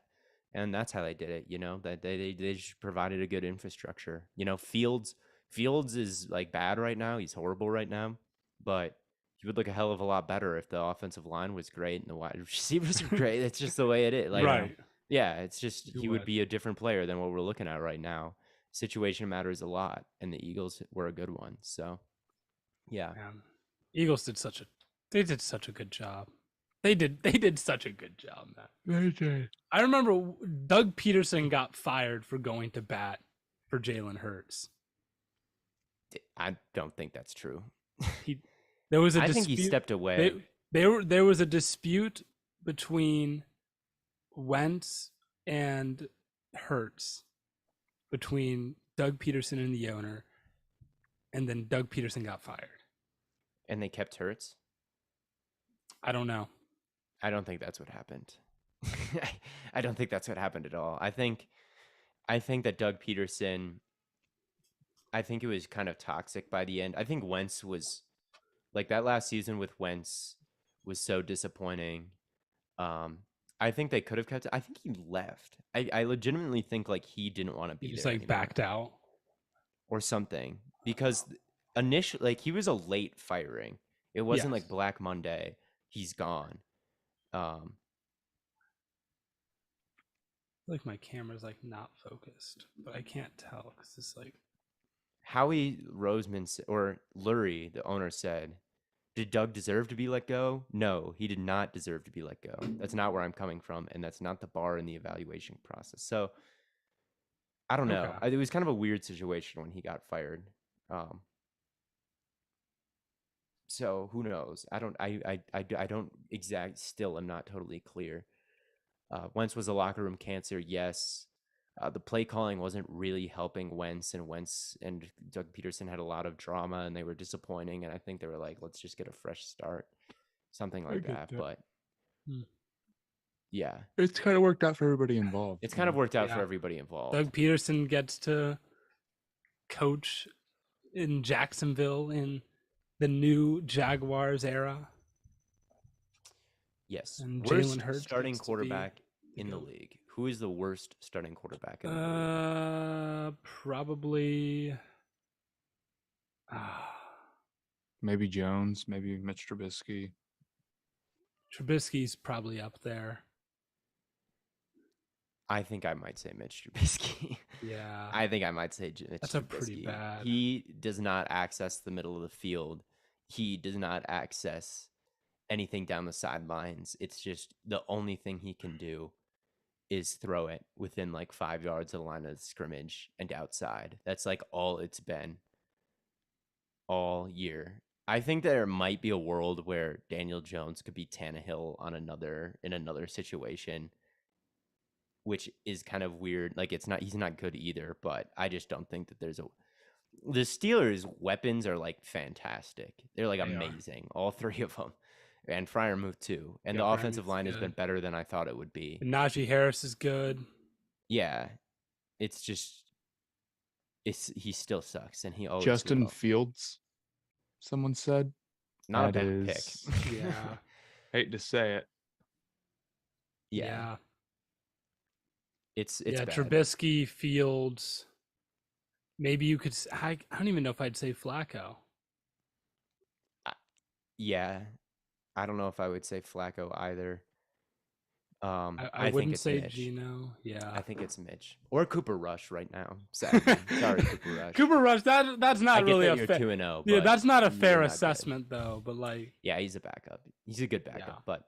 And that's how they did it, you know, that they just provided a good infrastructure. You know, Fields is like bad right now. He's horrible right now, but he would look a hell of a lot better if the offensive line was great and the wide receivers were great. It's just the way it is. Like, right. Yeah, it's just he would be a different player than what we're looking at right now. Situation matters a lot, and the Eagles were a good one. So, yeah. Man. Eagles did such a good job. They did such a good job, man. They did. I remember Doug Peterson got fired for going to bat for Jalen Hurts. I don't think that's true. There was a I dispute. think he stepped away. There was a dispute between Wentz and Hurts, between Doug Peterson and the owner, and then Doug Peterson got fired. And they kept Hurts? I don't know. I don't think that's what happened. I don't think that's what happened at all. I think that Doug Peterson, I think it was kind of toxic by the end. I think Wentz was like that last season with Wentz was so disappointing. Um, I think they could have kept it. I think he left. I legitimately think like he didn't want to He be just there like anymore backed out. or something because initially like he was a late firing. It wasn't Yes. like Black Monday. He's gone. Um, Like my camera's like not focused, but I can't tell because it's like Howie Roseman or Lurie, the owner, said, "Did Doug deserve to be let go? No, he did not deserve to be let go. That's not where I'm coming from, and that's not the bar in the evaluation process." So I don't know. okay. It was kind of a weird situation when he got fired. Um, so who knows? I don't exact. Still, I'm not totally clear. Wentz was a locker room cancer, yes. The play calling wasn't really helping Wentz, and Wentz and Doug Peterson had a lot of drama, and they were disappointing. And I think they were like, "Let's just get a fresh start," something I like get that. that. But Hmm. yeah, It's kind of worked out for everybody involved. it's kind of worked out for Yeah. everybody involved. Doug Peterson gets to coach in Jacksonville in the new Jaguars era, Yes, and worst Jalen Hurts starting gets to be quarterback the in the GOAT. league. Who is the worst starting quarterback in the league? Probably. Uh, Maybe Jones, maybe Mitch Trubisky. Trubisky's probably up there. I think I might say Mitch Trubisky. Yeah, I think I might say Mitch that's a pretty Trubisky. bad. He does not access the middle of the field. He does not access anything down the sidelines. It's just the only thing he can do is throw it within like 5 yards of the line of scrimmage and outside. That's like all it's been all year. I think there might be a world where Daniel Jones could be Tannehill on another situation, which is kind of weird. Like he's not good either, but I just don't think that the Steelers' weapons are like fantastic. They're like They are. amazing, all three of them, and Freiermuth too. And Yeah, the offensive Freiermuth's line has been good. better than I thought it would be. And Najee Harris is good. Yeah, it's just he still sucks, and he always Justin will. Fields, someone said. Not a That bad pick. is, Yeah, hate to say it. Yeah, it's yeah. bad. Trubisky, Fields. Maybe you could. I don't even know if I'd say Flacco. Yeah, I don't know if I would say Flacco either. I I think wouldn't it's say Mitch. Geno. Yeah, I think it's Mitch or Cooper Rush right now. Sadly, sorry, Cooper Rush. Cooper Rush. That's I not get really that a you're fair. 2-0, Yeah, but that's not a you're fair not good. assessment though. But like, Yeah, he's a backup. He's a good backup, Yeah. but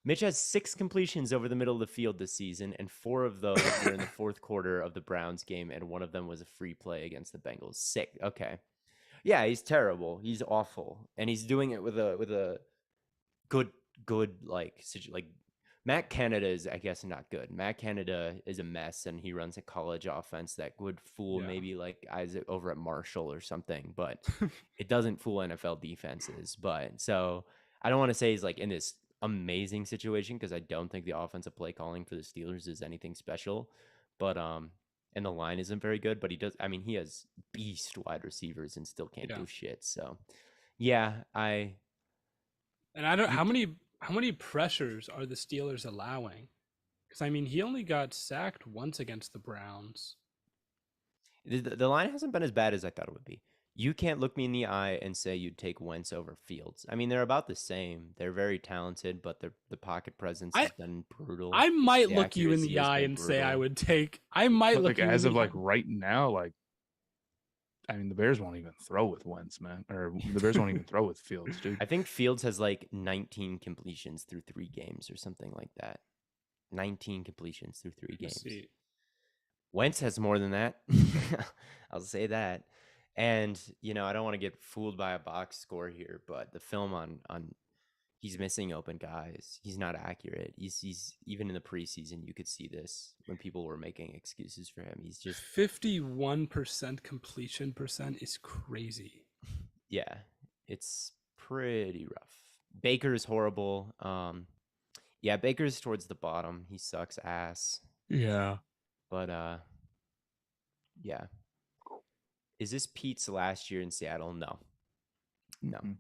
Mitch has 6 completions over the middle of the field this season, and 4 of those were in the fourth quarter of the Browns game, and one of them was a free play against the Bengals. Sick. Okay. Yeah, he's terrible. He's awful, and he's doing it with a good like Matt Canada is, I guess, not good. Matt Canada is a mess, and he runs a college offense that would fool Yeah. maybe like Isaac over at Marshall or something, but it doesn't fool NFL defenses. But so I don't want to say he's like in this amazing situation because I don't think the offensive play calling for the Steelers is anything special. But and the line isn't very good, but he does. I mean, he has beast wide receivers and still can't Yeah. do shit. So yeah, and I don't. How many pressures are the Steelers allowing? Because I mean, he only got sacked once against the Browns. The line hasn't been as bad as I thought it would be. You can't look me in the eye and say you'd take Wentz over Fields. I mean, they're about the same. They're very talented, but the pocket presence has been brutal. I might The look you in accuracy the has eye been and say I brutal. would take. I might But look like you as in of the like eye. right now, like I mean, the Bears won't even throw with Wentz, man, or the Bears won't even throw with Fields, dude. I think Fields has like 19 completions through 3 games or something like that. 19 completions through 3 Let's games. see. Wentz has more than that. I'll say that. And I don't want to get fooled by a box score here, but the film on he's missing open guys. He's not accurate. He's even in the preseason you could see this when people were making excuses for him. He's just 51% completion percent is crazy. yeah, it's pretty rough. Baker's horrible. Yeah, Baker's towards the bottom. He sucks ass. Yeah. But yeah. Is this Pete's last year in Seattle? No. No. Mhm.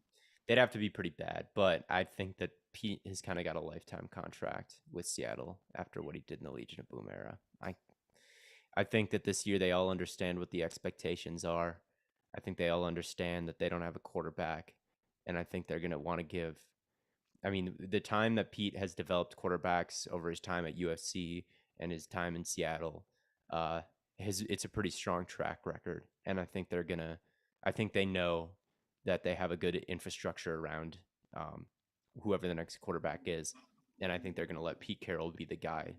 They'd have to be pretty bad, but I think that Pete has kind of got a lifetime contract with Seattle after what he did in the Legion of Boom era. I think that this year they all understand what the expectations are. I think they all understand that they don't have a quarterback, and I think they're going to want to give. I mean, the time that Pete has developed quarterbacks over his time at UFC and his time in Seattle, it's a pretty strong track record, and I think they're gonna. I think they know that they have a good infrastructure around whoever the next quarterback is, and I think they're gonna let Pete Carroll be the guy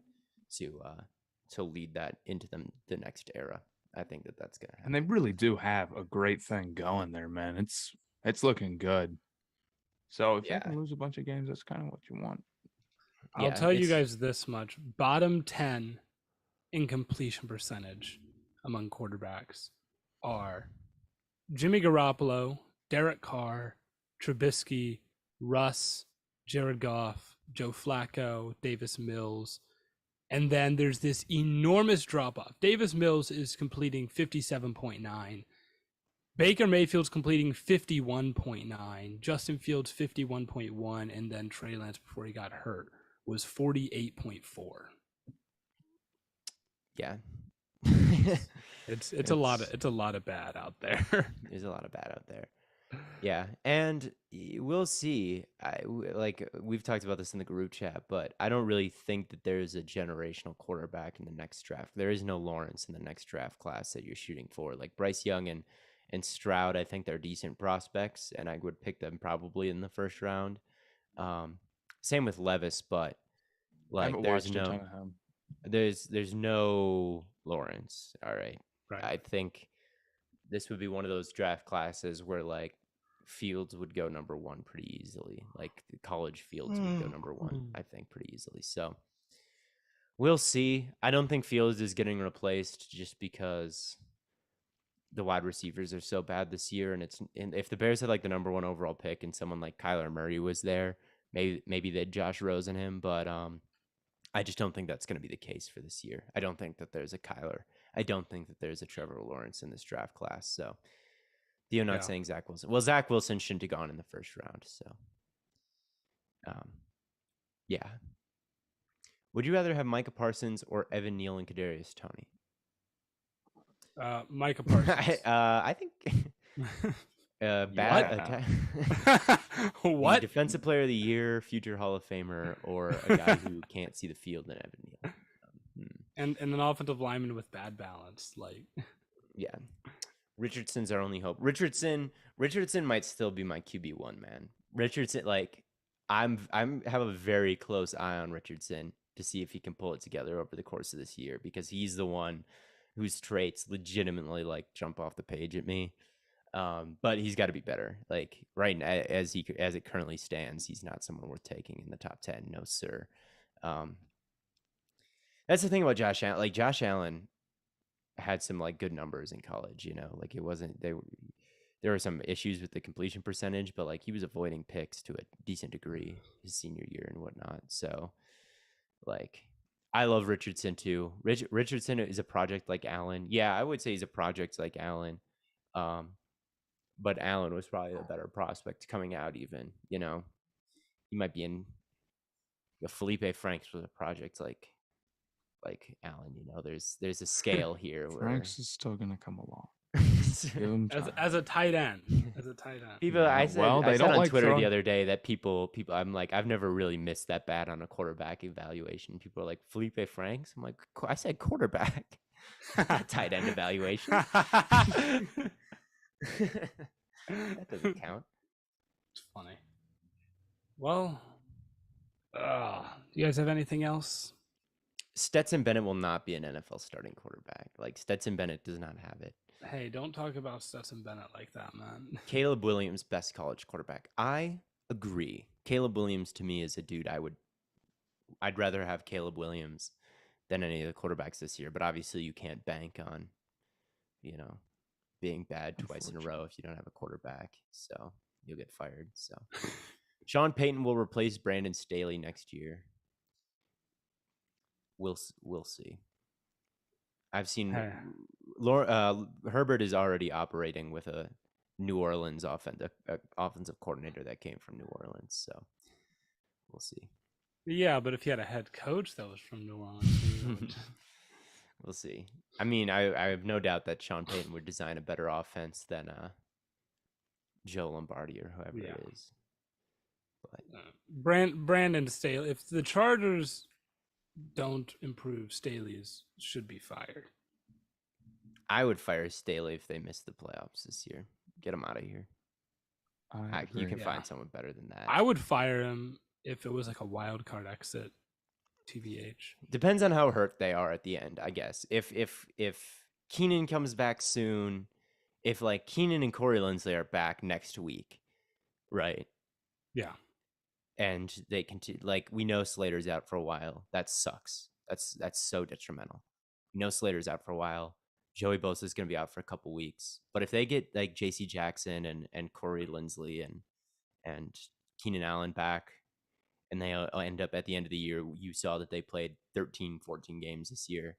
to lead that into the next era. I think that's gonna happen. And they really do have a great thing going there, man. It's looking good. So if they can lose a bunch of games, that's kind of what you want. I'll tell you guys this much. Bottom 10 in completion percentage among quarterbacks are Jimmy Garoppolo, Derek Carr, Trubisky, Russ, Jared Goff, Joe Flacco, Davis Mills. And then there's this enormous drop-off. Davis Mills is completing 57.9. Baker Mayfield's completing 51.9. Justin Fields 51.1. And then Trey Lance, before he got hurt, was 48.4. Yeah. It's a lot of bad out there. There's a lot of bad out there. Yeah, and we'll see. We've talked about this in the group chat, but I don't really think that there is a generational quarterback in the next draft. There is no Lawrence in the next draft class that you're shooting for. Like Bryce Young and Stroud, I think they're decent prospects, and I would pick them probably in the first round. Same with Levis, but like there's no Lawrence. All right. I think this would be one of those draft classes where like Fields would go number one pretty easily. Like the college Fields would go number one, I think, pretty easily. So we'll see. I don't think Fields is getting replaced just because the wide receivers are so bad this year. And if the Bears had like the number one overall pick and someone like Kyler Murray was there, maybe they'd Josh Rosen him. But I just don't think that's going to be the case for this year. I don't think that there's a Kyler. I don't think that there's a Trevor Lawrence in this draft class. So Theo not saying Zach Wilson. Well, Zach Wilson shouldn't have gone in the first round. So, yeah. Would you rather have Micah Parsons or Evan Neal and Kadarius Toney? Micah Parsons. I think bad. What? Defensive Player of the Year, future Hall of Famer, or a guy who can't see the field in Evan Neal. And an offensive lineman with bad balance, like yeah. Richardson's our only hope. Richardson might still be my QB1, man. Richardson, like I'm have a very close eye on Richardson to see if he can pull it together over the course of this year, because he's the one whose traits legitimately like jump off the page at me. But he's got to be better. Like right now, as it currently stands, he's not someone worth taking in the top 10. No, sir. That's the thing about Josh Allen. Like Josh Allen had some like good numbers in college, you know, like it wasn't, there were some issues with the completion percentage, but like he was avoiding picks to a decent degree his senior year and whatnot. So like, I love Richardson too. Richardson is a project like Allen. Yeah, I would say he's a project like Allen. But Allen was probably a better prospect coming out even, you know. He might be in Felipe Franks was a project like Allen, you know. There's a scale here where Franks is still gonna come along. as a tight end. As a tight end. People, I said on Twitter the other day that people, I'm like, I've never really missed that bad on a quarterback evaluation. People are like, Felipe Franks? I'm like, I said quarterback, not tight end evaluation. That doesn't count. It's funny. Well, do you guys have anything else? Stetson Bennett will not be an NFL starting quarterback. Like Stetson Bennett does not have it. Hey, don't talk about Stetson Bennett like that, man. Caleb Williams, best college quarterback. I agree. Caleb Williams to me is a dude I'd rather have Caleb Williams than any of the quarterbacks this year. But obviously you can't bank on, you know, being bad twice in a row if you don't have a quarterback. So you'll get fired. So Sean Payton will replace Brandon Staley next year. we'll see. I've seen Hey. Herbert is already operating with a New Orleans offensive coordinator that came from New Orleans, so we'll see. Yeah, but if you had a head coach that was from New Orleans, We'll see. I mean, I have no doubt that Sean Payton would design a better offense than Joe Lombardi or whoever it is. But Brandon Staley, if the Chargers don't improve, Staley should be fired. I would fire Staley if they miss the playoffs this year. Get him out of here. You can find someone better than that. I would fire him if it was like a wild card exit. TBH. Depends on how hurt they are at the end, I guess. If Keenan comes back soon, if like Keenan and Corey Linsley are back next week, right? Yeah. And they continue, like we know Slater's out for a while. That sucks. That's so detrimental. We know Slater's out for a while. Joey Bosa is going to be out for a couple weeks. But if they get like J.C. Jackson and Corey Linsley and Keenan Allen back, and they end up at the end of the year, you saw that they played 13, 14 games this year,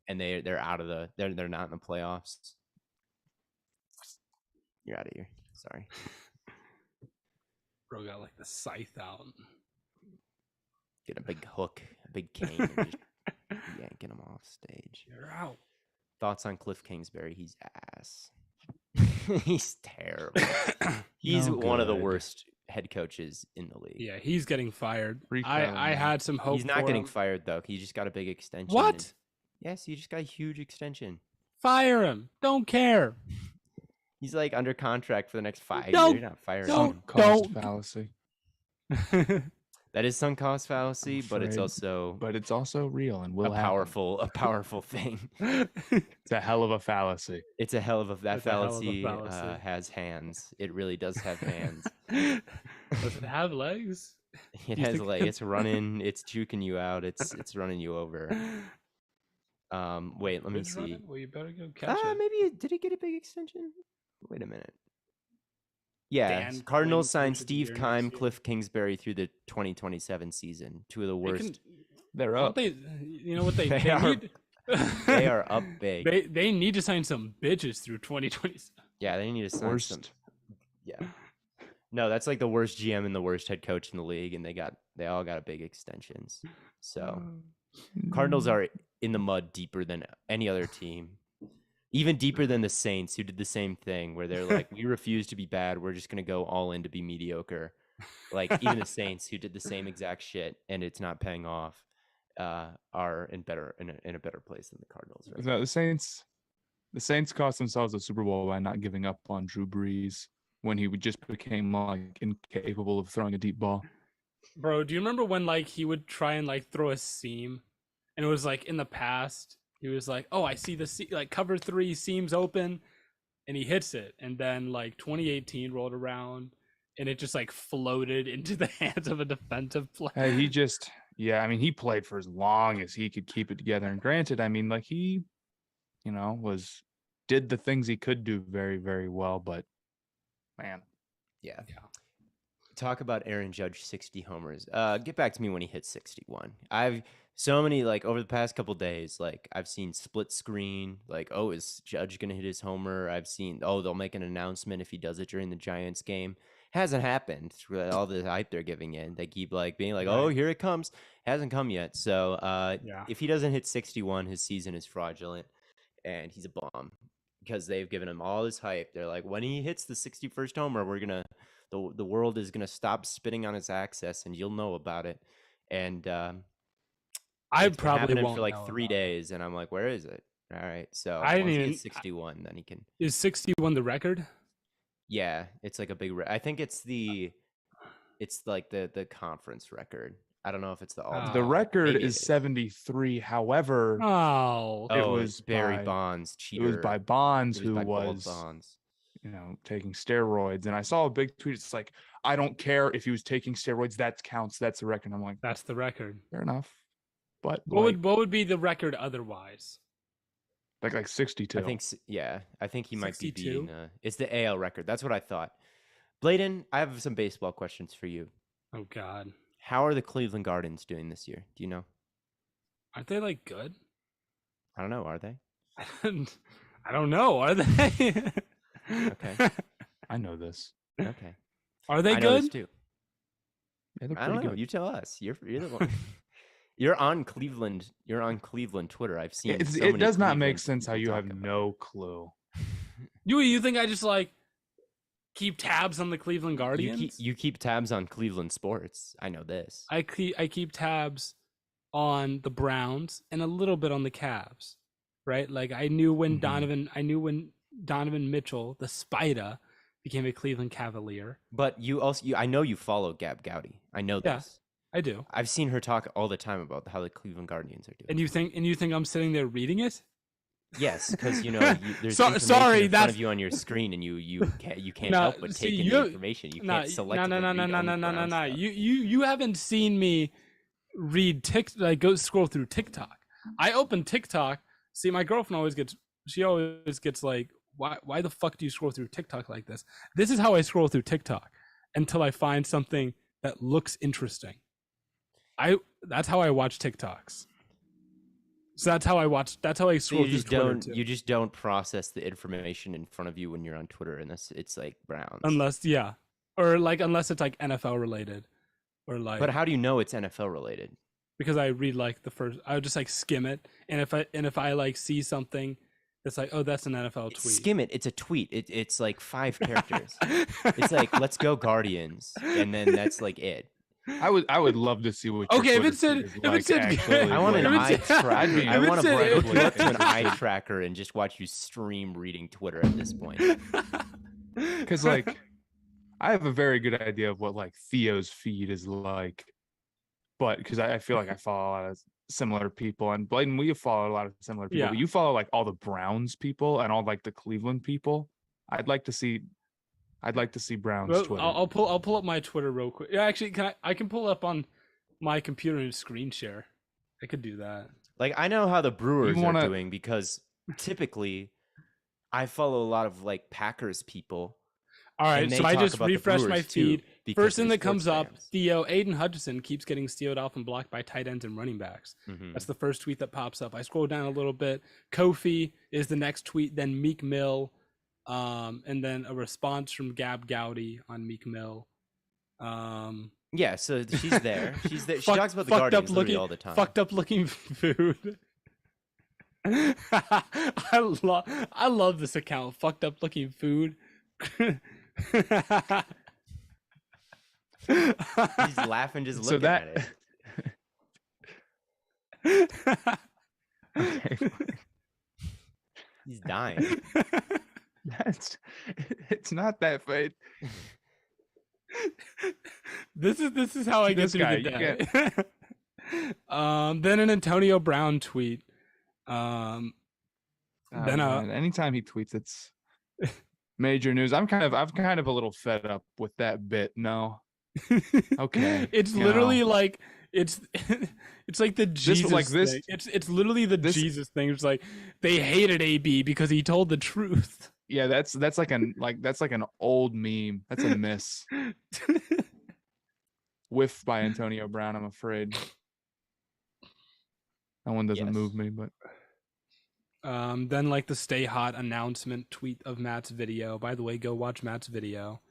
and they're out of they're not in the playoffs. You're out of here. Sorry. Bro got like the scythe out. Get a big hook, a big cane, and just yanking him off stage. You're out. Thoughts on Cliff Kingsbury? He's ass. He's terrible. He's one of the worst head coaches in the league. Yeah, he's getting fired. I had some hope. He's not getting fired though. He just got a big extension. What? Yes, he just got a huge extension. Fire him. Don't care. He's like under contract for the next 5 years. You're not firing him. Cost fallacy. That is sunk cost fallacy, but it's also real and will a powerful thing. It's a hell of a fallacy. It's a hell of a fallacy. Has hands. It really does have hands. Does it have legs? It has legs. It's running. It's juking you out. It's running you over. Wait, let me see. Well, you better go catch it. Maybe did he get a big extension? Wait a minute. Yeah, Dan Cardinals Quinn signed for the Steve year Keim, next year. Cliff Kingsbury through the 2027 season. Two of the worst. They're up. You know what they They are- need? They are up big. They need to sign some bitches through 2027. Yeah, they need to sign Worst. some. Yeah. No, that's like the worst GM and the worst head coach in the league, and they all got big extensions. So Cardinals are in the mud deeper than any other team. Even deeper than the Saints, who did the same thing, where they're like, we refuse to be bad. We're just going to go all in to be mediocre. Like, even the Saints, who did the same exact shit, and it's not paying off, are in a better place than the Cardinals. Right? No, the Saints cost themselves a Super Bowl by not giving up on Drew Brees when he just became like incapable of throwing a deep ball. Bro, do you remember when like he would try and like throw a seam, and it was like in the past he was like, "Oh, I see the like cover 3 seams open," and he hits it, and then like 2018 rolled around, and it just like floated into the hands of a defensive player. Hey, he played for as long as he could keep it together. And granted, I mean, like he, did the things he could do very, very well, but man. Yeah. Talk about Aaron Judge 60 homers. Get back to me when he hits 61. I've so many, like, over the past couple days, like, I've seen split screen, like, oh, is Judge going to hit his homer? I've seen, oh, they'll make an announcement if he does it during the Giants game. Hasn't happened through all the hype they're giving in. They keep, like, being like, oh, here it comes. Hasn't come yet. So if he doesn't hit 61, his season is fraudulent, and he's a bum because they've given him all this hype. They're like, when he hits the 61st homer, we're going to, the world is going to stop spitting on his access, and you'll know about it. And I probably won't for like know 3 about days, and I'm like, where is it? All right, so I didn't once he even- hits 61, then he can. Is 61 the record? Yeah, it's like a big. I think it's like the conference record. I don't know if it's the all. The record maybe is it is. 73. However, Oh, it Oh, was Barry by- Bonds. it Cheater. was by Bonds, It was who by Bold was, Bonds. taking steroids. And I saw a big tweet. It's like, I don't care if he was taking steroids. That counts. That's the record. I'm like, that's the record. fair enough. But What would be the record otherwise? like 62. I think I think he might be 62? beating. It's the AL record. That's what I thought. Blaiden, I have some baseball questions for you. Oh God. How are the Cleveland Gardens doing this year? Do you know? Aren't they like good? I don't know. Are they? I don't know. Are they? Okay. I know this. Okay. Are they I know this good? too. Yeah, they're I pretty don't know. good. You tell us. You're the one. You're on Cleveland. You're on Cleveland Twitter. I've seen. It does not make Cleveland sense how people you talk have about no clue. You think I just like keep tabs on the Cleveland it. Guardians? You keep tabs on Cleveland sports. I know this. I keep tabs on the Browns and a little bit on the Cavs, right? Like I knew when Donovan Mitchell, the Spider, became a Cleveland Cavalier. But I know you follow Gab Gowdy. I know Yeah. this. I do. I've seen her talk all the time about how the Cleveland Guardians are doing. And you think I'm sitting there reading it? Yes, because there's Sorry, information in front that's- of you on your screen, and you can't Nah, help but see, take in the information. You can't select. No. You haven't seen me read go scroll through TikTok. I open TikTok. See, my girlfriend always gets like, why the fuck do you scroll through TikTok like this? This is how I scroll through TikTok until I find something that looks interesting. That's how I watch TikToks. So that's how I scroll through Twitter too. You just don't process the information in front of you when you're on Twitter, and it's like Browns. Unless it's like NFL related, or like. But how do you know it's NFL related? Because I read like the first, I would just like skim it, and if I like see something that's like, oh, that's an NFL tweet. Skim it. It's a tweet. It's like 5 characters. It's like, let's go Guardians, and then that's like it. I would love to see what. Okay, your if it said, Twitter feed is like, actually, I want an eye tracker. I want to if hook you up to an eye tracker and just watch you stream reading Twitter at this point. Because like, I have a very good idea of what like Theo's feed is like, but because I feel like I follow a lot of similar people, and Blaiden, we follow a lot of similar people. Yeah. But you follow like all the Browns people and all like the Cleveland people. I'd like to see Browns well, Twitter. I'll pull up my Twitter real quick. Yeah, actually, I can pull up on my computer and screen share. I could do that. Like, I know how the Brewers are doing because typically I follow a lot of like Packers people. All right, so I just refreshed my feed. First thing that comes up, fans. Theo, Aiden Hutchinson keeps getting stealed off and blocked by tight ends and running backs. Mhm. That's the first tweet that pops up. I scroll down a little bit. Kofi is the next tweet, then Meek Mill, and then a response from Gab Gowdy on Meek Mill. Yeah, so she's there. She's there. She talks about the Guardians literally all the time. Fucked up looking food. I love this account. Fucked up looking food. He's laughing just looking at it. Okay. He's dying. It's not that fate. This is how I get This through guy, the you day. Then an Antonio Brown tweet. Then anytime he tweets, it's major news. I'm kind of a little fed up with that bit. No, okay. It's literally like it's like the Jesus thing. It's literally the Jesus thing. It's like they hated AB because he told the truth. Yeah, that's like an old meme. That's a miss. Whiff by Antonio Brown, I'm afraid. That one doesn't move me, but then like the Stay Hot announcement tweet of Matt's video. By the way, go watch Matt's video.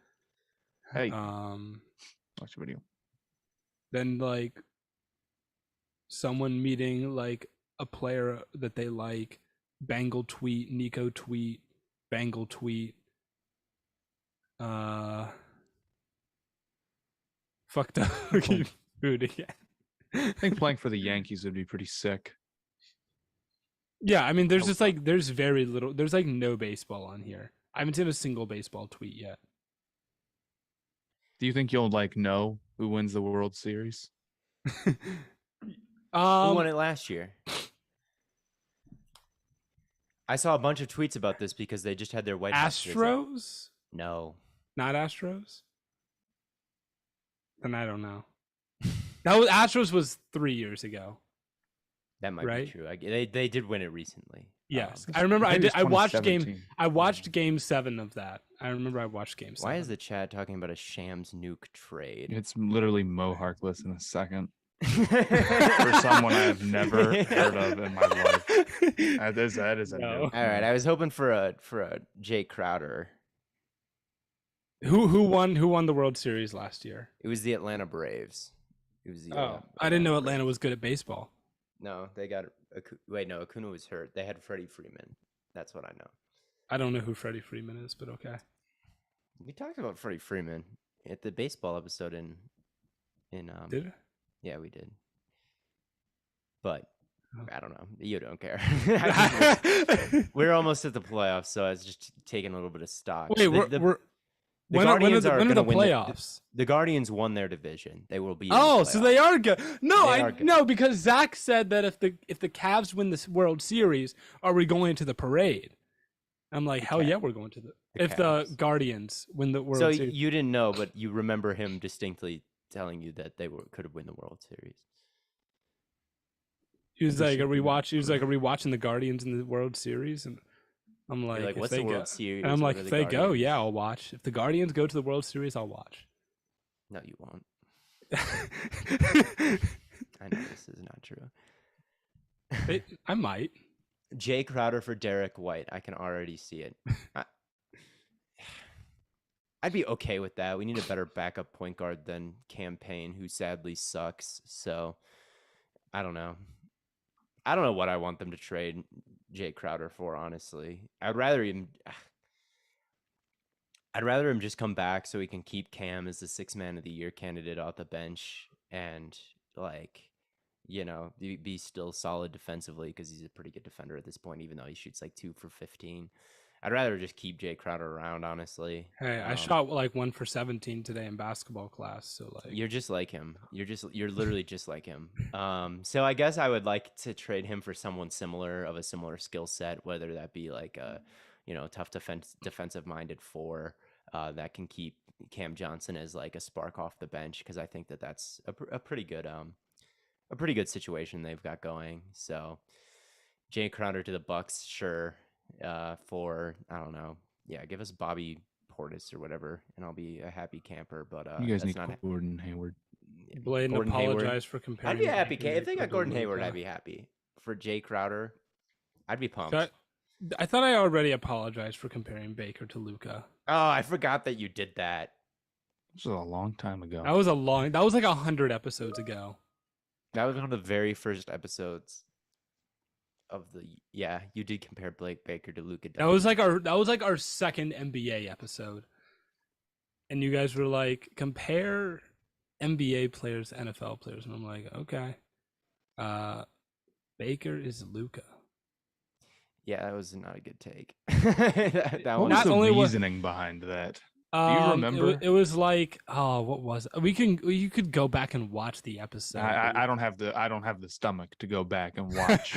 hey, watch the video. Then like someone meeting like a player that they like. Bengal tweet, Nico tweet, Bengal tweet. Fucked up looking food again. I think playing for the Yankees would be pretty sick. Yeah, I mean, there's just like there's very little. There's like no baseball on here. I haven't seen a single baseball tweet yet. Do you think you'll like know who wins the World Series? Who won it last year? I saw a bunch of tweets about this because they just had their White House visit. Astros? No. Not Astros? Then I don't know. Astros was 3 years ago. That might be true. They did win it recently. Yes, I remember. I watched 2017. Game 7 of that. I remember I watched Game 7. Why is the chat talking about a Shams nuke trade? It's literally Mo Harkless in a second. For someone I have never heard of in my life. That is a No. new. All right, I was hoping for a Jay Crowder. Who won the World Series last year? It was the Atlanta Braves. It was the I didn't know Atlanta Braves. was good at baseball. No, they got Acuna was hurt. They had Freddie Freeman. That's what I know. I don't know who Freddie Freeman is, but okay. We talked about Freddie Freeman at the baseball episode in Did it? yeah, we did. But Oh. I don't know. You don't care. We're almost at the playoffs, so I was just taking a little bit of stock. Wait, The when Guardians are are the gonna win playoffs? The Guardians won their division. They will be. In Oh, the so playoffs. they are good. No, They are good. no, because Zach said that if the Cavs win the World Series, are we going to the parade? I'm like, hell yeah, we're going to the if the Cavs. Guardians win the World So Series. you didn't know, but you remember him distinctly telling you that they could have won the World Series. He was like, are we watching the Guardians in the World Series? And I'm like, You're like, if what's they the World go, Series? and I'm like, What are if the they go, Guardians? yeah, I'll watch. If the Guardians go to the World Series, I'll watch. No, you won't. I know this is not true. I might. Jay Crowder for Derek White. I can already see it. I'd be okay with that. We need a better backup point guard than Campaign, who sadly sucks. So I don't know. I don't know what I want them to trade Jay Crowder for, honestly. I'd rather him just come back so he can keep Cam as the 6th man of the year candidate off the bench and be still solid defensively, because he's a pretty good defender at this point, even though he shoots like 2 for 15. I'd rather just keep Jay Crowder around, honestly. Hey, I shot like 1 for 17 today in basketball class. So like, You're just like him. You're literally just like him. So I guess I would like to trade him for someone similar, of a similar skill set, whether that be like a, tough defensive minded 4 that can keep Cam Johnson as like a spark off the bench, because I think that's a pretty good situation they've got going. So Jay Crowder to the Bucks, sure. For I don't know, yeah, give us Bobby Portis or whatever, and I'll be a happy camper. But You guys that's need not Gordon Hayward. Blaiden Gordon apologized Hayward. for comparing. I'd be happy. Baker If they got to Gordon Hayward, Luka. I'd be happy. For Jay Crowder, I'd be pumped. I thought I already apologized for comparing Baker to Luka. Oh, I forgot that you did that. This was a long time ago. That was like 100 episodes ago. That was one of the very first episodes of you did compare Blake Baker to Luka. That was like our second NBA episode. And you guys were like, compare NBA players to NFL players. And I'm like, okay. Baker is Luka. Yeah, that was not a good take. that What one. was Not the only reasoning behind that? Do you remember? It was like, what was it? You could go back and watch the episode. I don't have the stomach to go back and watch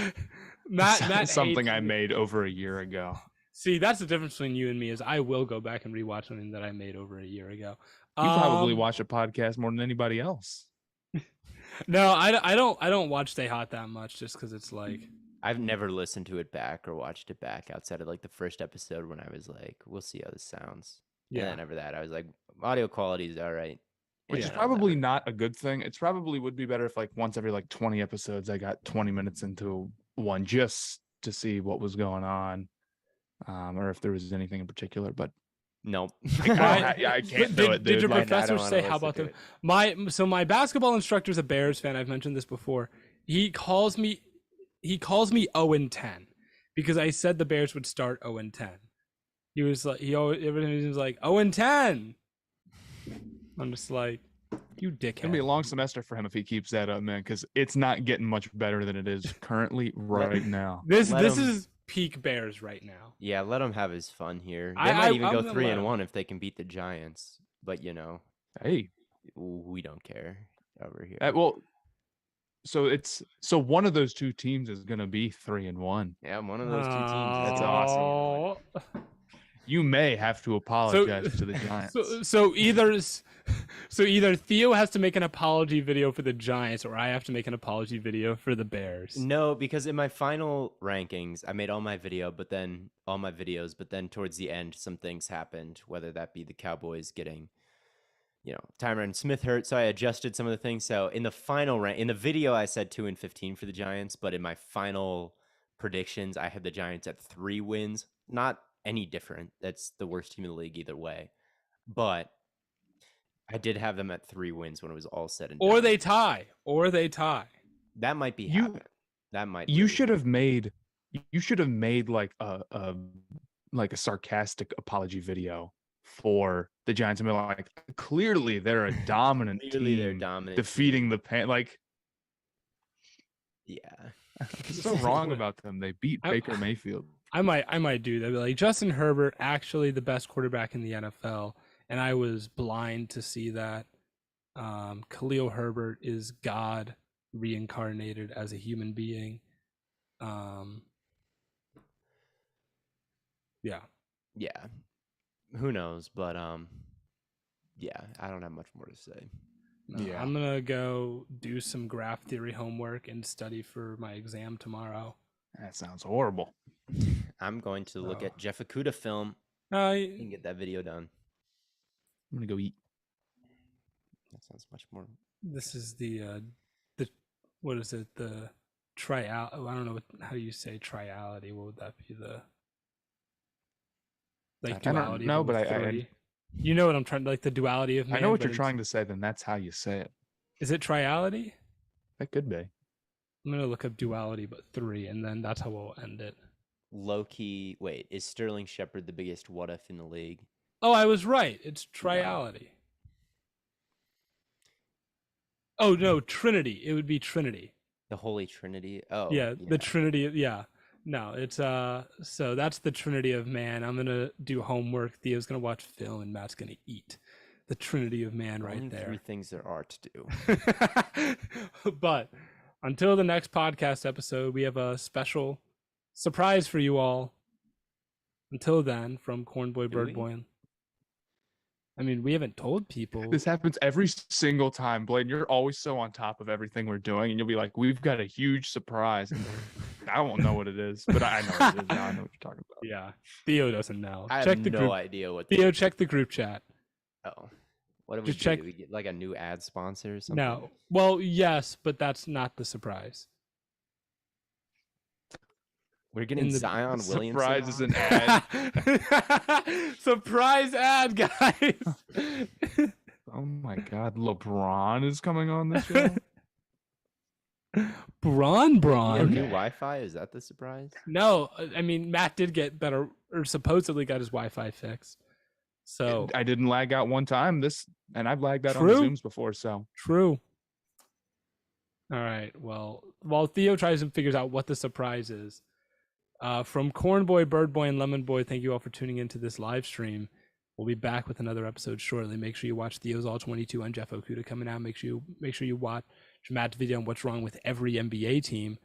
Matt something hates I it. made over a year ago. See, that's the difference between you and me, is I will go back and rewatch something that I made over a year ago. You probably watch a podcast more than anybody else. No, I don't watch Stay Hot that much, just because it's like, I've never listened to it back or watched it back outside of like the first episode, when I was like, we'll see how this sounds. yeah. And then after that, I was like, audio quality is all right. Which Yeah, is probably not a good thing. It's probably would be better if like once every like 20 episodes, I got 20 minutes into one just to see what was going on, or if there was anything in particular. But nope. I can't do it, dude. Did your Like, professor wanna say how listen about to them? it. My basketball instructor's a Bears fan. I've mentioned this before. He calls me 0-10 because I said the Bears would start 0-10. He was like, everything was like 0-10. I'm just like, you dickhead. It's gonna be a long semester for him if he keeps that up, man, because it's not getting much better than it is currently right now. This Let him- is peak Bears right now. Yeah, let him have his fun here. They I- might even I'm go gonna let him. 3-1 if they can beat the Giants. But Hey, we don't care over here. well, so one of those two teams is gonna be 3-1. Yeah, one of those two teams. That's awesome. You may have to apologize to the Giants. So either Theo has to make an apology video for the Giants, or I have to make an apology video for the Bears. No, because in my final rankings, I made all my videos, but then towards the end, some things happened, whether that be the Cowboys getting Tyron Smith hurt, so I adjusted some of the things. So in the final rank, in the video, I said 2-15 for the Giants, but in my final predictions, I had the Giants at 3 wins. Not any different. That's the worst team in the league either way. But I did have them at 3 wins when it was all said and done. Or they tie. That might be happening. That might. You should have made like a sarcastic apology video for the Giants and be like, clearly they're a dominant team. They're dominant, defeating the yeah. What's so wrong about them? They beat Baker Mayfield. I might do that. Like, Justin Herbert, actually the best quarterback in the NFL, and I was blind to see that. Khalil Herbert is God reincarnated as a human being. Yeah. Who knows? But yeah, I don't have much more to say. Yeah. I'm gonna go do some graph theory homework and study for my exam tomorrow. That sounds horrible. I'm going to look at Jeff Okuda film and get that video done. I'm gonna go eat. That sounds much more. This is the what is it? The trial. I don't know how do you say triality. What would that be? The like duality. I don't know, but I you know what I'm trying to like the duality of man. I know what you're trying to say. Then that's how you say it. Is it triality? That could be. I'm gonna look up duality, but 3, and then that's how we'll end it. Low key. Wait, is Sterling Shepard the biggest what if in the league? Oh, I was right. It's triality. Oh no, Trinity. It would be Trinity. The Holy Trinity. Oh, yeah. The Trinity. Yeah. No, it's so that's the Trinity of man. I'm gonna do homework. Theo's gonna watch film, and Matt's gonna eat. The Trinity of man, right only there. 3 things there are to do. But until the next podcast episode, we have a special surprise for you all. Until then, from Cornboy Birdboy. I mean, we haven't told people. This happens every single time, Blaiden. You're always so on top of everything we're doing, and you'll be like, "We've got a huge surprise." I won't know what it is, but I know what it is now. I know what you're talking about. Yeah, Theo doesn't know. I have no idea what. Theo, check the group chat. Oh, what do we do? Do we get like a new ad sponsor or something? No. Well, yes, but that's not the surprise. We're getting Zion Williamson. Surprise is an ad. Surprise ad, guys. Oh my God, LeBron is coming on the show. Braun. Okay. New Wi-Fi, is that the surprise? No, I mean Matt did get better, or supposedly got his Wi-Fi fixed. So I didn't lag out one time. And I've lagged out on the Zooms before. So true. All right. Well, while Theo tries and figures out what the surprise is, from Cornboy, Birdboy, and Lemon Boy, thank you all for tuning into this live stream. We'll be back with another episode shortly. Make sure you watch Theo's All 22 on Jeff Okuda coming out. Make sure you watch Matt's video on what's wrong with every NBA team.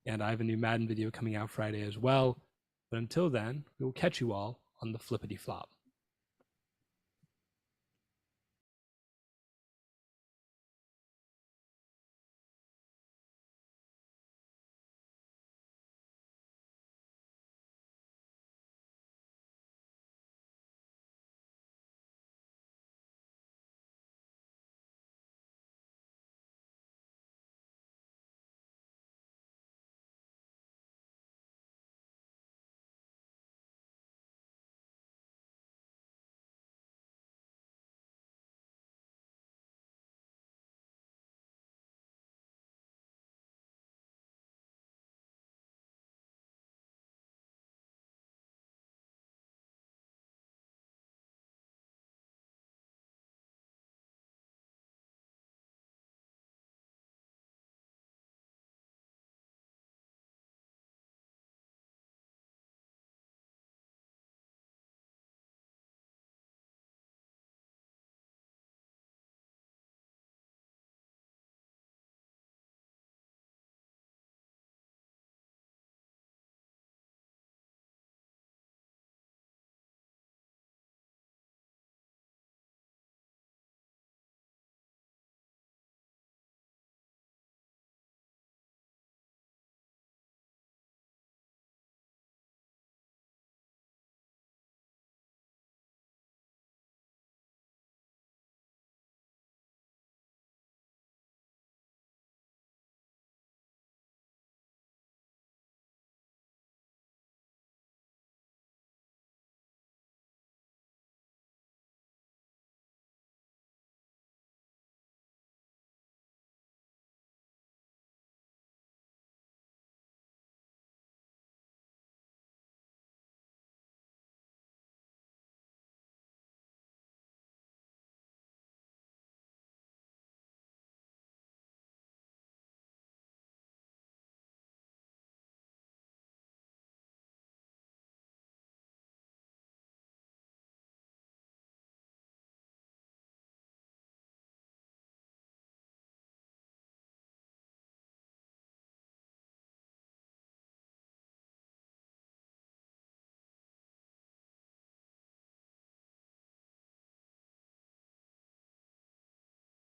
And I have a new Madden video coming out Friday as well. But until then, we will catch you all on the flippity flop.